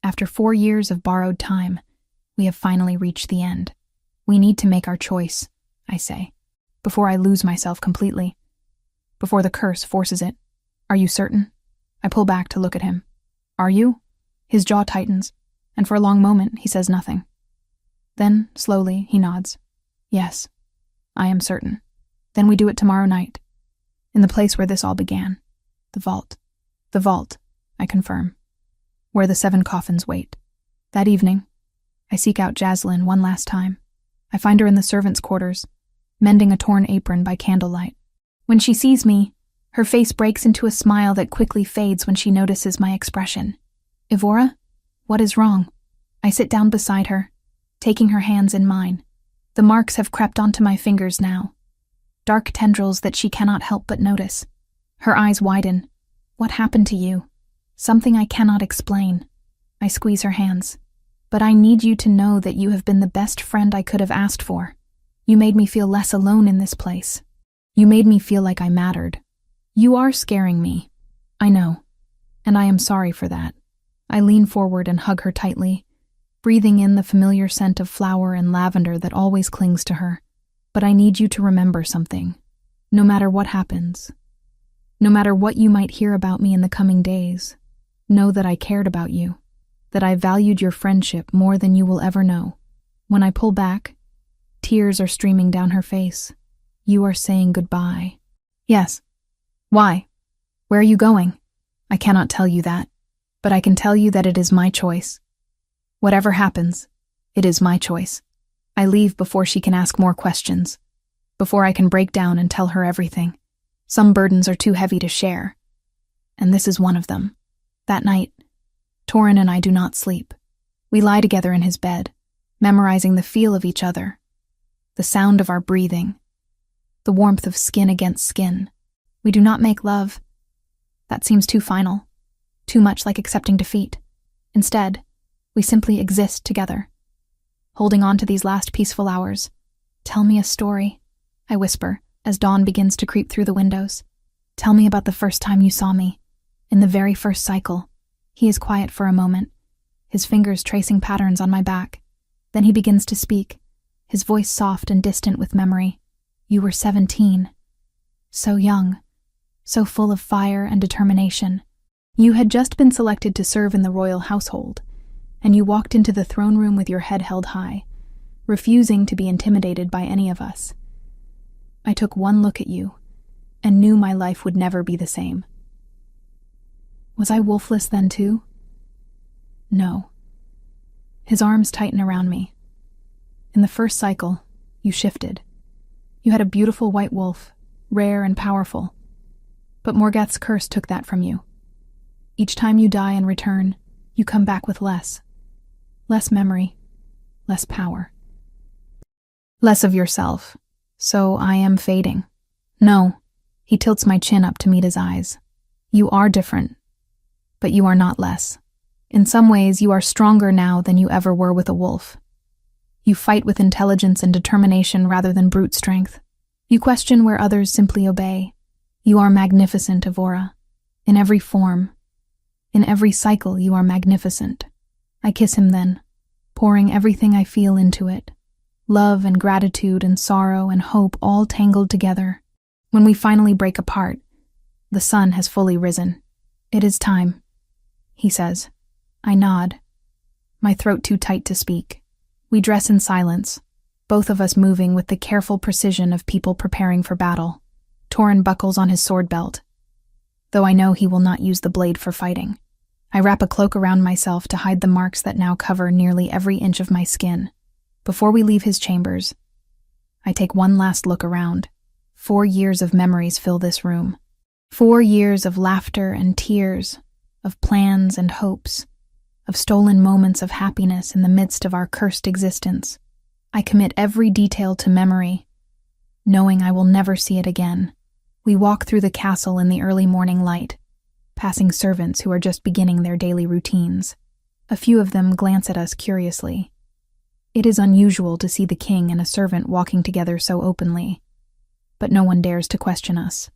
After 4 years of borrowed time, we have finally reached the end. "We need to make our choice," I say, before I lose myself completely. Before the curse forces it. "Are you certain?" I pull back to look at him. "Are you?" His jaw tightens, and for a long moment he says nothing. Then, slowly, he nods. "Yes, I am certain." "Then we do it tomorrow night, in the place where this all began. The vault." "The vault," I confirm, "where the 7 coffins wait." That evening, I seek out Jaslyn one last time. I find her in the servants' quarters, mending a torn apron by candlelight. When she sees me, her face breaks into a smile that quickly fades when she notices my expression. "Evora, what is wrong?" I sit down beside her, taking her hands in mine. The marks have crept onto my fingers now, dark tendrils that she cannot help but notice. Her eyes widen. "What happened to you?" "Something I cannot explain." I squeeze her hands. "But I need you to know that you have been the best friend I could have asked for. You made me feel less alone in this place. You made me feel like I mattered. You are scaring me. I know, and I am sorry for that." I lean forward and hug her tightly, breathing in the familiar scent of flower and lavender that always clings to her. "But I need you to remember something. No matter what happens, no matter what you might hear about me in the coming days, know that I cared about you, that I valued your friendship more than you will ever know." When I pull back, tears are streaming down her face. "You are saying goodbye." "Yes." "Why? Where are you going?" "I cannot tell you that, but I can tell you that it is my choice. Whatever happens, it is my choice." I leave before she can ask more questions, before I can break down and tell her everything. Some burdens are too heavy to share, and this is one of them. That night, Torin and I do not sleep. We lie together in his bed, memorizing the feel of each other, the sound of our breathing, the warmth of skin against skin. We do not make love. That seems too final, too much like accepting defeat. Instead, we simply exist together, holding on to these last peaceful hours. "Tell me a story," I whisper as dawn begins to creep through the windows. "Tell me about the first time you saw me, in the very first cycle." He is quiet for a moment, his fingers tracing patterns on my back. Then he begins to speak, his voice soft and distant with memory. "You were 17. So young, so full of fire and determination. You had just been selected to serve in the royal household, and you walked into the throne room with your head held high, refusing to be intimidated by any of us. I took one look at you and knew my life would never be the same." Was I wolfless then too? No. His arms tighten around me. "In the first cycle, you shifted. You had a beautiful white wolf, rare and powerful. But Morgath's curse took that from you. Each time you die and return, you come back with less. Less memory, less power. Less of yourself. So I am fading." "No." He tilts my chin up to meet his eyes. "You are different. But you are not less. In some ways, you are stronger now than you ever were with a wolf. You fight with intelligence and determination rather than brute strength. You question where others simply obey. You are magnificent, Evora. In every form. In every cycle, you are magnificent. I kiss him then, pouring everything I feel into it. Love and gratitude and sorrow and hope all tangled together. When we finally break apart, the sun has fully risen. It is time, he says. I nod, my throat too tight to speak. We dress in silence, both of us moving with the careful precision of people preparing for battle. Torin buckles on his sword belt, though I know he will not use the blade for fighting. I wrap a cloak around myself to hide the marks that now cover nearly every inch of my skin. Before we leave his chambers, I take one last look around. 4 years of memories fill this room. 4 years of laughter and tears, of plans and hopes, of stolen moments of happiness in the midst of our cursed existence. I commit every detail to memory, knowing I will never see it again. We walk through the castle in the early morning light, passing servants who are just beginning their daily routines. A few of them glance at us curiously. It is unusual to see the king and a servant walking together so openly, but no one dares to question us.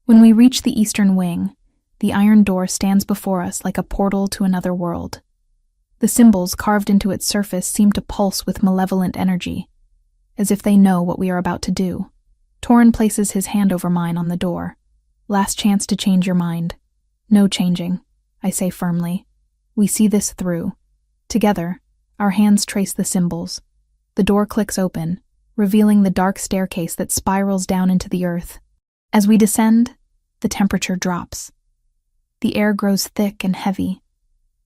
When we reach the eastern wing, the iron door stands before us like a portal to another world. The symbols carved into its surface seem to pulse with malevolent energy, as if they know what we are about to do. Torin places his hand over mine on the door. Last chance to change your mind. No changing, I say firmly. We see this through. Together, our hands trace the symbols. The door clicks open, revealing the dark staircase that spirals down into the earth. As we descend, the temperature drops. The air grows thick and heavy,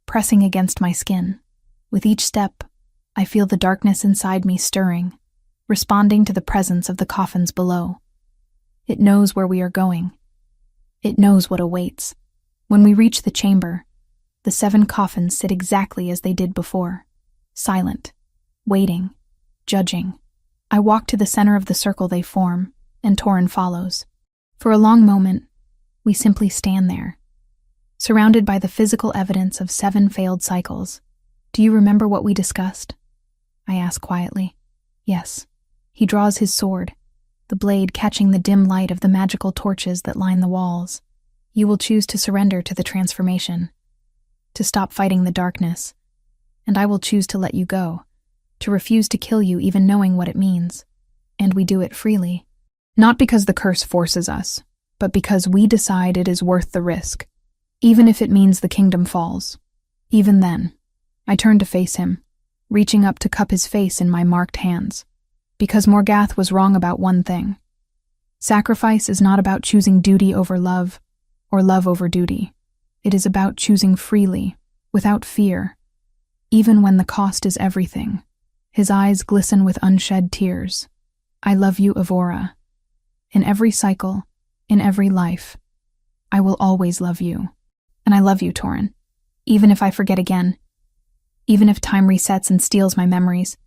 pressing against my skin. With each step, I feel the darkness inside me stirring, responding to the presence of the coffins below. It knows where we are going. It knows what awaits. When we reach the chamber, the 7 coffins sit exactly as they did before, silent, waiting, judging. I walk to the center of the circle they form, and Torin follows. For a long moment, we simply stand there, surrounded by the physical evidence of 7 failed cycles. Do you remember what we discussed? I ask quietly. Yes. He draws his sword, the blade catching the dim light of the magical torches that line the walls. You will choose to surrender to the transformation, to stop fighting the darkness, and I will choose to let you go, to refuse to kill you even knowing what it means. And we do it freely. Not because the curse forces us, but because we decide it is worth the risk. Even if it means the kingdom falls. Even then, I turn to face him, reaching up to cup his face in my marked hands. Because Morgath was wrong about one thing. Sacrifice is not about choosing duty over love, or love over duty. It is about choosing freely, without fear, even when the cost is everything. His eyes glisten with unshed tears. I love you, Evora. In every cycle, in every life, I will always love you. And I love you, Torin. Even if I forget again, even if time resets and steals my memories,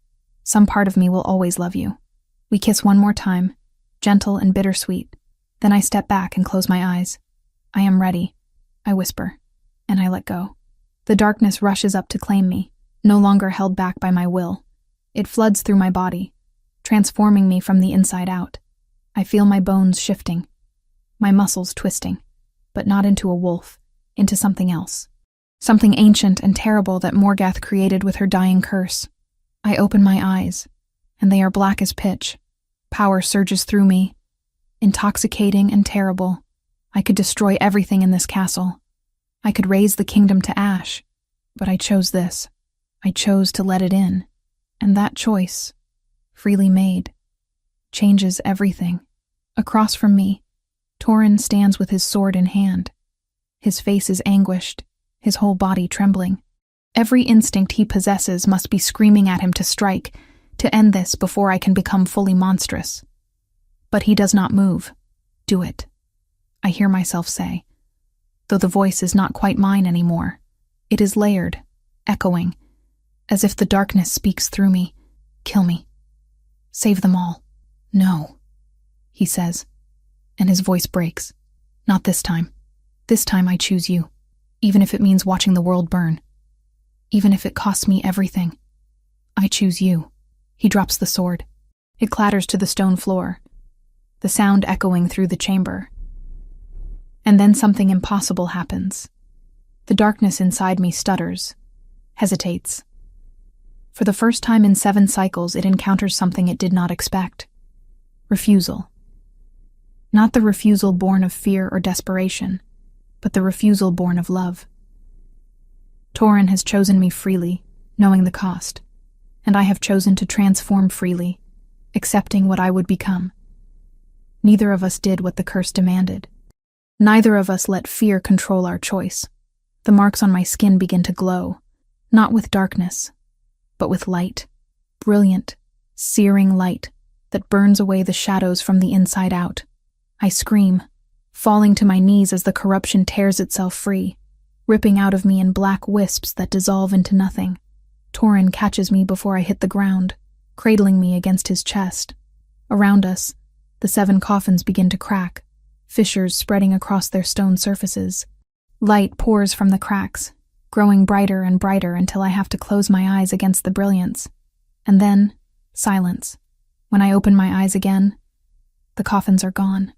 some part of me will always love you. We kiss one more time, gentle and bittersweet. Then I step back and close my eyes. I am ready, I whisper, and I let go. The darkness rushes up to claim me, no longer held back by my will. It floods through my body, transforming me from the inside out. I feel my bones shifting, my muscles twisting, but not into a wolf, into something else. Something ancient and terrible that Morgath created with her dying curse. I open my eyes, and they are black as pitch. Power surges through me, intoxicating and terrible. I could destroy everything in this castle. I could raise the kingdom to ash, but I chose this. I chose to let it in, and that choice, freely made, changes everything. Across from me, Torin stands with his sword in hand. His face is anguished, his whole body trembling. Every instinct he possesses must be screaming at him to strike, to end this before I can become fully monstrous. But he does not move. Do it, I hear myself say, though the voice is not quite mine anymore. It is layered, echoing, as if the darkness speaks through me. Kill me. Save them all. No, he says, and his voice breaks. Not this time. This time I choose you. even if it means watching the world burn. Even if it costs me everything. I choose you. He drops the sword. It clatters to the stone floor, the sound echoing through the chamber. And then something impossible happens. The darkness inside me stutters, hesitates. For the first time in 7 cycles, it encounters something it did not expect. Refusal. Not the refusal born of fear or desperation, but the refusal born of love. Torin has chosen me freely, knowing the cost, and I have chosen to transform freely, accepting what I would become. Neither of us did what the curse demanded. Neither of us let fear control our choice. The marks on my skin begin to glow, not with darkness, but with light, brilliant, searing light that burns away the shadows from the inside out. I scream, falling to my knees as the corruption tears itself free, ripping out of me in black wisps that dissolve into nothing. Torin catches me before I hit the ground, cradling me against his chest. Around us, the 7 coffins begin to crack, fissures spreading across their stone surfaces. Light pours from the cracks, growing brighter and brighter until I have to close my eyes against the brilliance. And then, silence. When I open my eyes again, the coffins are gone,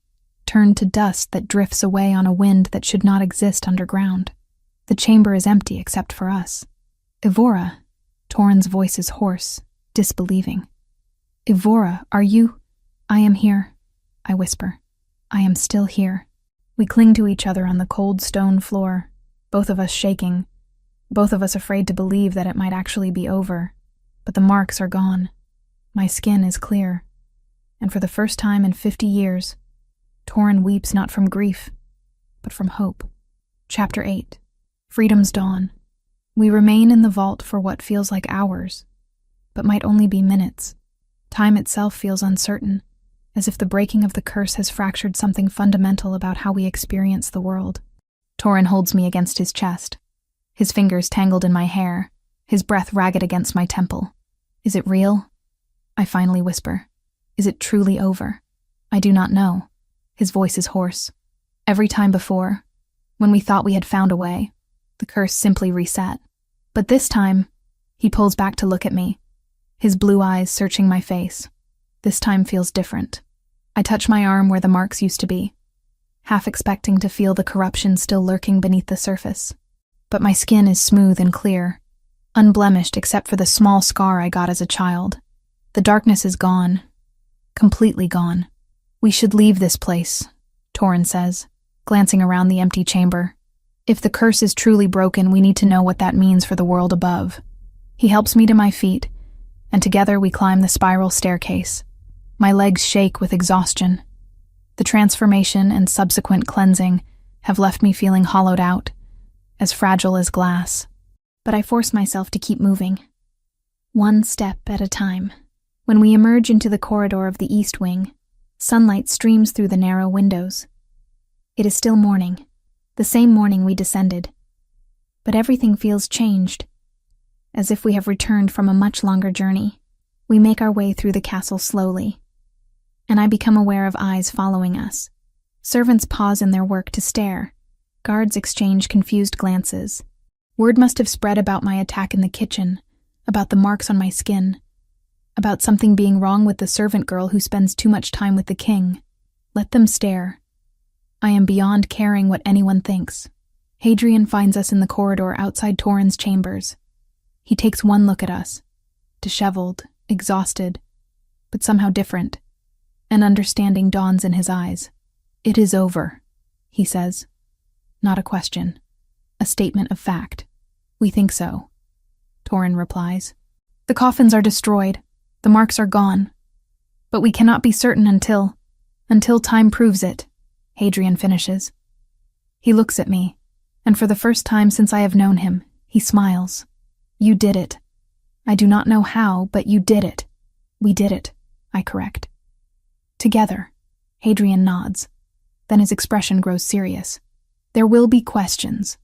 turned to dust that drifts away on a wind that should not exist underground. The chamber is empty except for us. Evora, Torin's voice is hoarse, disbelieving. Evora, are you? I am here, I whisper. I am still here. We cling to each other on the cold stone floor, both of us shaking, both of us afraid to believe that it might actually be over. But the marks are gone. My skin is clear. And for the first time in 50 years, Torin weeps not from grief, but from hope. Chapter 8. Freedom's Dawn. We remain in the vault for what feels like hours, but might only be minutes. Time itself feels uncertain, as if the breaking of the curse has fractured something fundamental about how we experience the world. Torin holds me against his chest, his fingers tangled in my hair, his breath ragged against my temple. Is it real? I finally whisper. Is it truly over? I do not know. His voice is hoarse. Every time before, when we thought we had found a way, the curse simply reset. But this time, he pulls back to look at me, his blue eyes searching my face. This time feels different. I touch my arm where the marks used to be, half expecting to feel the corruption still lurking beneath the surface. But my skin is smooth and clear, unblemished except for the small scar I got as a child. The darkness is gone, completely gone. We should leave this place, Torin says, glancing around the empty chamber. If the curse is truly broken, we need to know what that means for the world above. He helps me to my feet, and together we climb the spiral staircase. My legs shake with exhaustion. The transformation and subsequent cleansing have left me feeling hollowed out, as fragile as glass. But I force myself to keep moving, one step at a time. When we emerge into the corridor of the east wing, sunlight streams through the narrow windows. It is still morning, the same morning we descended. But everything feels changed, as if we have returned from a much longer journey. We make our way through the castle slowly, and I become aware of eyes following us. Servants pause in their work to stare. Guards exchange confused glances. Word must have spread about my attack in the kitchen, about the marks on my skin, about something being wrong with the servant girl who spends too much time with the king. Let them stare. I am beyond caring what anyone thinks. Hadrian finds us in the corridor outside Torin's chambers. He takes one look at us, disheveled, exhausted, but somehow different. An understanding dawns in his eyes. It is over, he says. Not a question. A statement of fact. We think so, Torin replies. The coffins are destroyed. The marks are gone. But we cannot be certain until time proves it, Hadrian finishes. He looks at me, and for the first time since I have known him, he smiles. You did it. I do not know how, but you did it. We did it, I correct. Together, Hadrian nods. Then his expression grows serious. There will be questions.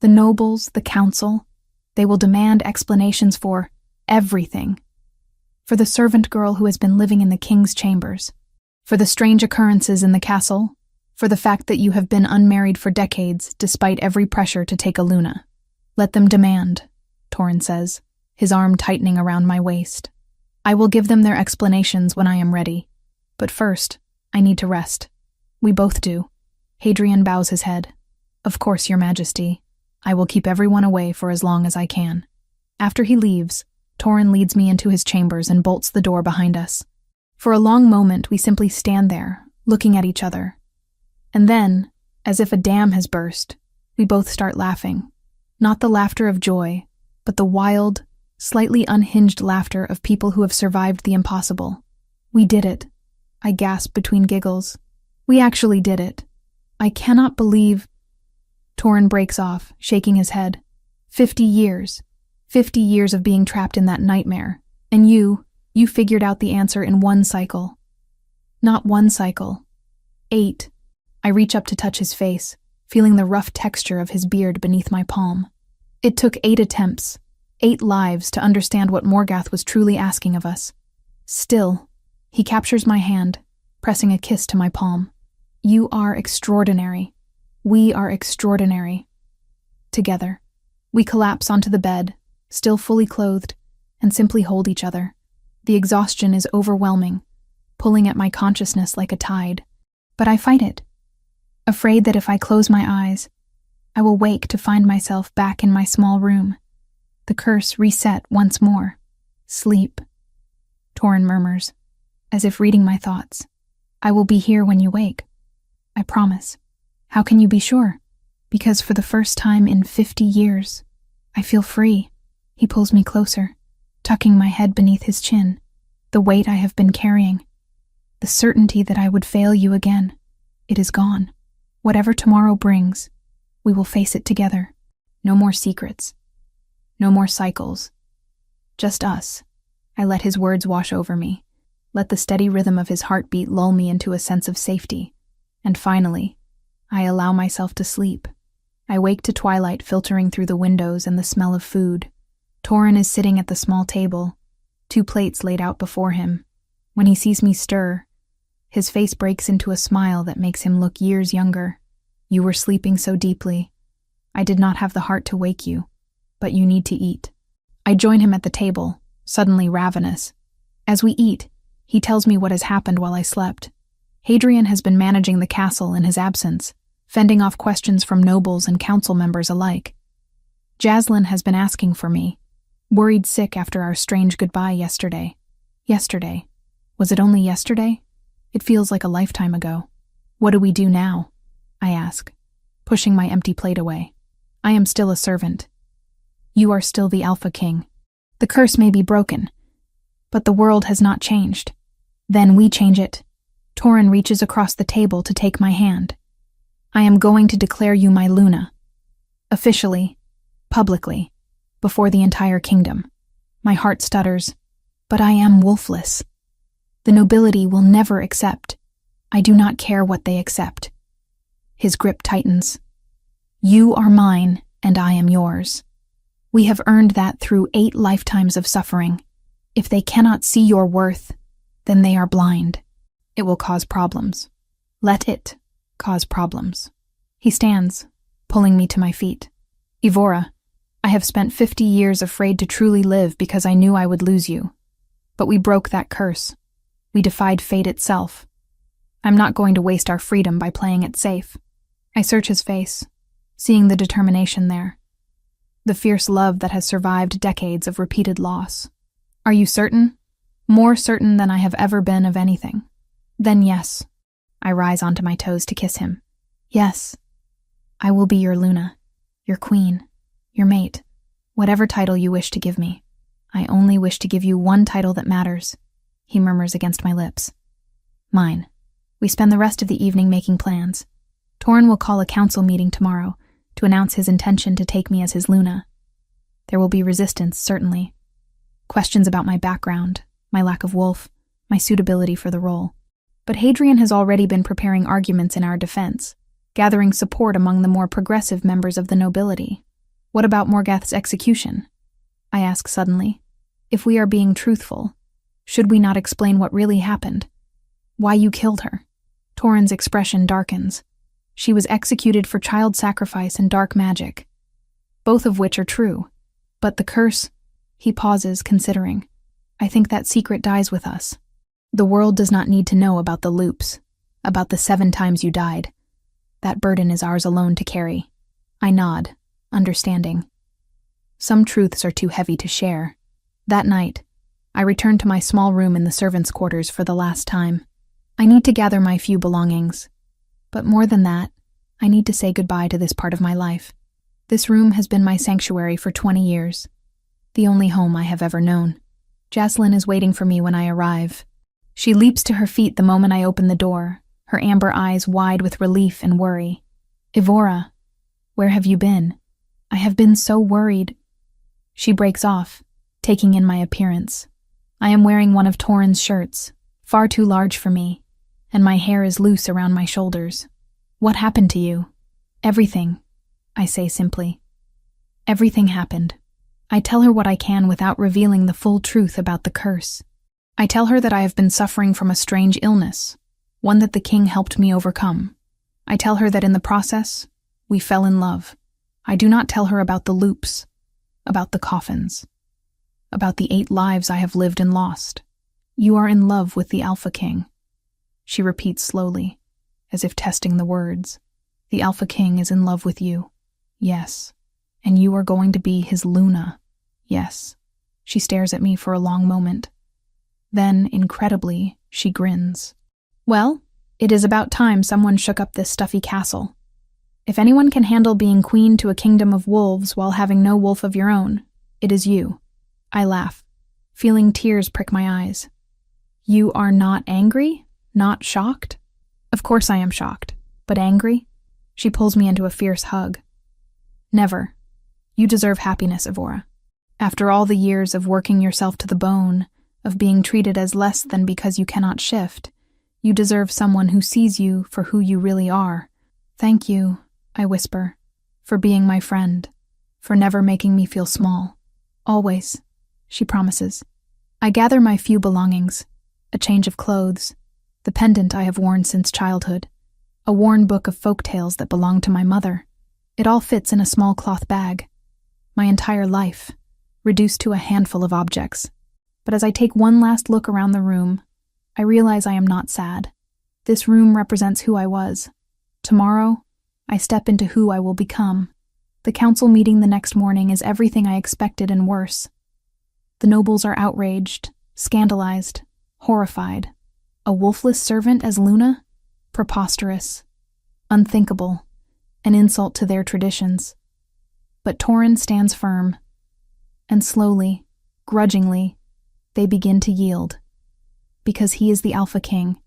The nobles, the council, they will demand explanations for everything. For the servant girl who has been living in the king's chambers, for the strange occurrences in the castle, For the fact that you have been unmarried for decades despite every pressure to take a Luna. Let them demand, Torin says, his arm tightening around my waist. I will give them their explanations when I am ready. But first, I need to rest. We both do. Hadrian bows his head. Of course, Your Majesty. I will keep everyone away for as long as I can. After he leaves, Torin leads me into his chambers and bolts the door behind us. For a long moment, we simply stand there, looking at each other. And then, as if a dam has burst, we both start laughing. Not the laughter of joy, but the wild, slightly unhinged laughter of people who have survived the impossible. We did it. I gasped between giggles. We actually did it. I cannot believe... Torin breaks off, shaking his head. 50 years. 50 years of being trapped in that nightmare. And you figured out the answer in one cycle. Not one cycle. 8. I reach up to touch his face, feeling the rough texture of his beard beneath my palm. It took 8 attempts, 8 lives to understand what Morgath was truly asking of us. Still, he captures my hand, pressing a kiss to my palm. You are extraordinary. We are extraordinary. Together, we collapse onto the bed, still fully clothed, and simply hold each other. The exhaustion is overwhelming, pulling at my consciousness like a tide. But I fight it, afraid that if I close my eyes, I will wake to find myself back in my small room. The curse reset once more. Sleep. Torin murmurs, as if reading my thoughts. I will be here when you wake. I promise. How can you be sure? Because for the first time in 50 years, I feel free. He pulls me closer, tucking my head beneath his chin. The weight I have been carrying. The certainty that I would fail you again. It is gone. Whatever tomorrow brings, we will face it together. No more secrets. No more cycles. Just us. I let his words wash over me. Let the steady rhythm of his heartbeat lull me into a sense of safety. And finally, I allow myself to sleep. I wake to twilight filtering through the windows and the smell of food. Torin is sitting at the small table, 2 plates laid out before him. When he sees me stir, his face breaks into a smile that makes him look years younger. You were sleeping so deeply. I did not have the heart to wake you, but you need to eat. I join him at the table, suddenly ravenous. As we eat, he tells me what has happened while I slept. Hadrian has been managing the castle in his absence, fending off questions from nobles and council members alike. Jaslyn has been asking for me, worried sick after our strange goodbye yesterday. Yesterday. Was it only yesterday? It feels like a lifetime ago. What do we do now? I ask, pushing my empty plate away. I am still a servant. You are still the Alpha King. The curse may be broken, but the world has not changed. Then we change it. Torin reaches across the table to take my hand. I am going to declare you my Luna. Officially, publicly, before the entire kingdom. My heart stutters, but I am wolfless. The nobility will never accept. I do not care what they accept. His grip tightens. You are mine, and I am yours. We have earned that through 8 lifetimes of suffering. If they cannot see your worth, then they are blind. It will cause problems. Let it cause problems. He stands, pulling me to my feet. Evora, I have spent 50 years afraid to truly live because I knew I would lose you. But we broke that curse. We defied fate itself. I'm not going to waste our freedom by playing it safe. I search his face, seeing the determination there. The fierce love that has survived decades of repeated loss. Are you certain? More certain than I have ever been of anything. Then yes. I rise onto my toes to kiss him. Yes. I will be your Luna, your queen, your mate, whatever title you wish to give me. I only wish to give you one title that matters, he murmurs against my lips. Mine. We spend the rest of the evening making plans. Torin will call a council meeting tomorrow to announce his intention to take me as his Luna. There will be resistance, certainly. Questions about my background, my lack of wolf, my suitability for the role. But Hadrian has already been preparing arguments in our defense, gathering support among the more progressive members of the nobility. What about Morgath's execution? I ask suddenly. If we are being truthful, should we not explain what really happened? Why you killed her? Torin's expression darkens. She was executed for child sacrifice and dark magic, both of which are true. But the curse, he pauses, considering. I think that secret dies with us. The world does not need to know about the loops, about the 7 times you died. That burden is ours alone to carry. I nod, understanding. Some truths are too heavy to share. That night, I return to my small room in the servants' quarters for the last time. I need to gather my few belongings. But more than that, I need to say goodbye to this part of my life. This room has been my sanctuary for 20 years, the only home I have ever known. Jaslyn is waiting for me when I arrive. She leaps to her feet the moment I open the door, her amber eyes wide with relief and worry. Evora, where have you been? I have been so worried. She breaks off, taking in my appearance. I am wearing one of Torin's shirts, far too large for me, and my hair is loose around my shoulders. What happened to you? Everything, I say simply. Everything happened. I tell her what I can without revealing the full truth about the curse. I tell her that I have been suffering from a strange illness, one that the king helped me overcome. I tell her that in the process, we fell in love. I do not tell her about the loops, about the coffins, about the 8 lives I have lived and lost. You are in love with the Alpha King. She repeats slowly, as if testing the words. The Alpha King is in love with you. Yes. And you are going to be his Luna. Yes. She stares at me for a long moment. Then, incredibly, she grins. Well, it is about time someone shook up this stuffy castle. If anyone can handle being queen to a kingdom of wolves while having no wolf of your own, it is you. I laugh, feeling tears prick my eyes. You are not angry? Not shocked? Of course I am shocked, but angry? She pulls me into a fierce hug. Never. You deserve happiness, Evora. After all the years of working yourself to the bone, of being treated as less than because you cannot shift, you deserve someone who sees you for who you really are. Thank you, I whisper, for being my friend, for never making me feel small. Always, she promises. I gather my few belongings, a change of clothes, the pendant I have worn since childhood, a worn book of folk tales that belonged to my mother. It all fits in a small cloth bag. My entire life, reduced to a handful of objects. But as I take one last look around the room, I realize I am not sad. This room represents who I was. Tomorrow, I step into who I will become. The council meeting the next morning is everything I expected and worse. The nobles are outraged, scandalized, horrified. A wolfless servant as Luna? Preposterous. Unthinkable. An insult to their traditions. But Torin stands firm. And slowly, grudgingly, they begin to yield. Because he is the Alpha King,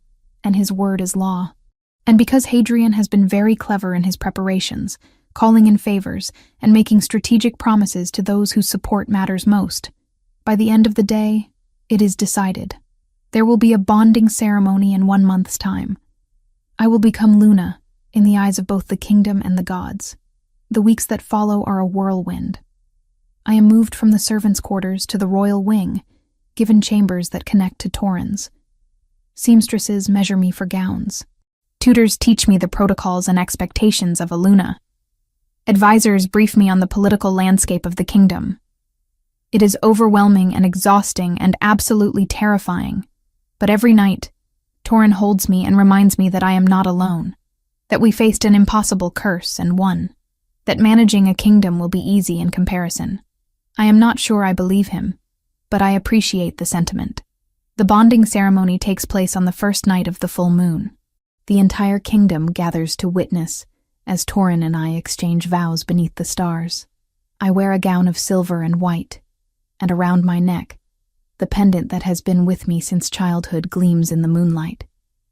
and his word is law. And because Hadrian has been very clever in his preparations, calling in favors, and making strategic promises to those whose support matters most. By the end of the day, it is decided. There will be a bonding ceremony in 1 month's time. I will become Luna, in the eyes of both the kingdom and the gods. The weeks that follow are a whirlwind. I am moved from the servants' quarters to the royal wing, given chambers that connect to Torin's. Seamstresses measure me for gowns. Tutors teach me the protocols and expectations of a Luna. Advisors brief me on the political landscape of the kingdom. It is overwhelming and exhausting and absolutely terrifying. But every night, Torin holds me and reminds me that I am not alone, that we faced an impossible curse and won, that managing a kingdom will be easy in comparison. I am not sure I believe him, but I appreciate the sentiment. The bonding ceremony takes place on the first night of the full moon. The entire kingdom gathers to witness as Torin and I exchange vows beneath the stars. I wear a gown of silver and white, and around my neck, the pendant that has been with me since childhood gleams in the moonlight.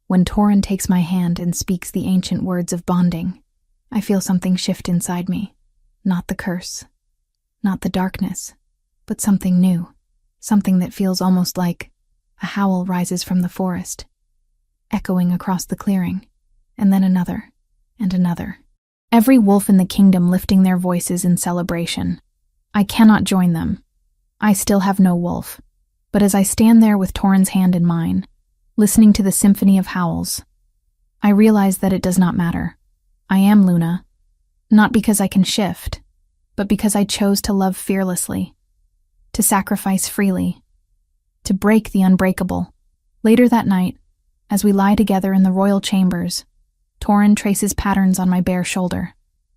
When Torin takes my hand and speaks the ancient words of bonding, I feel something shift inside me. Not the curse, not the darkness, but something new, something that feels almost like a howl rises from the forest, echoing across the clearing, and then another, and another. Every wolf in the kingdom lifting their voices in celebration. I cannot join them. I still have no wolf. But as I stand there with Torin's hand in mine, listening to the symphony of howls, I realize that it does not matter. I am Luna, not because I can shift, but because I chose to love fearlessly, to sacrifice freely, to break the unbreakable. Later that night, as we lie together in the royal chambers, Torin traces patterns on my bare shoulder.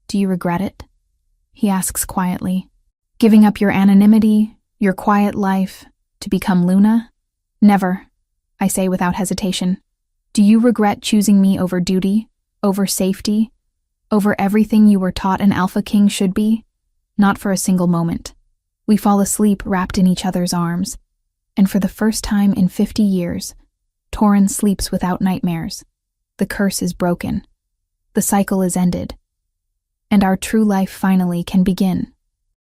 Do you regret it? He asks quietly. Giving up your anonymity, your quiet life, to become Luna? Never, I say without hesitation. Do you regret choosing me over duty, over safety, over everything you were taught an Alpha King should be? Not for a single moment. We fall asleep wrapped in each other's arms, and for the first time in 50 years, Torin sleeps without nightmares. The curse is broken. The cycle is ended. And our true life finally can begin.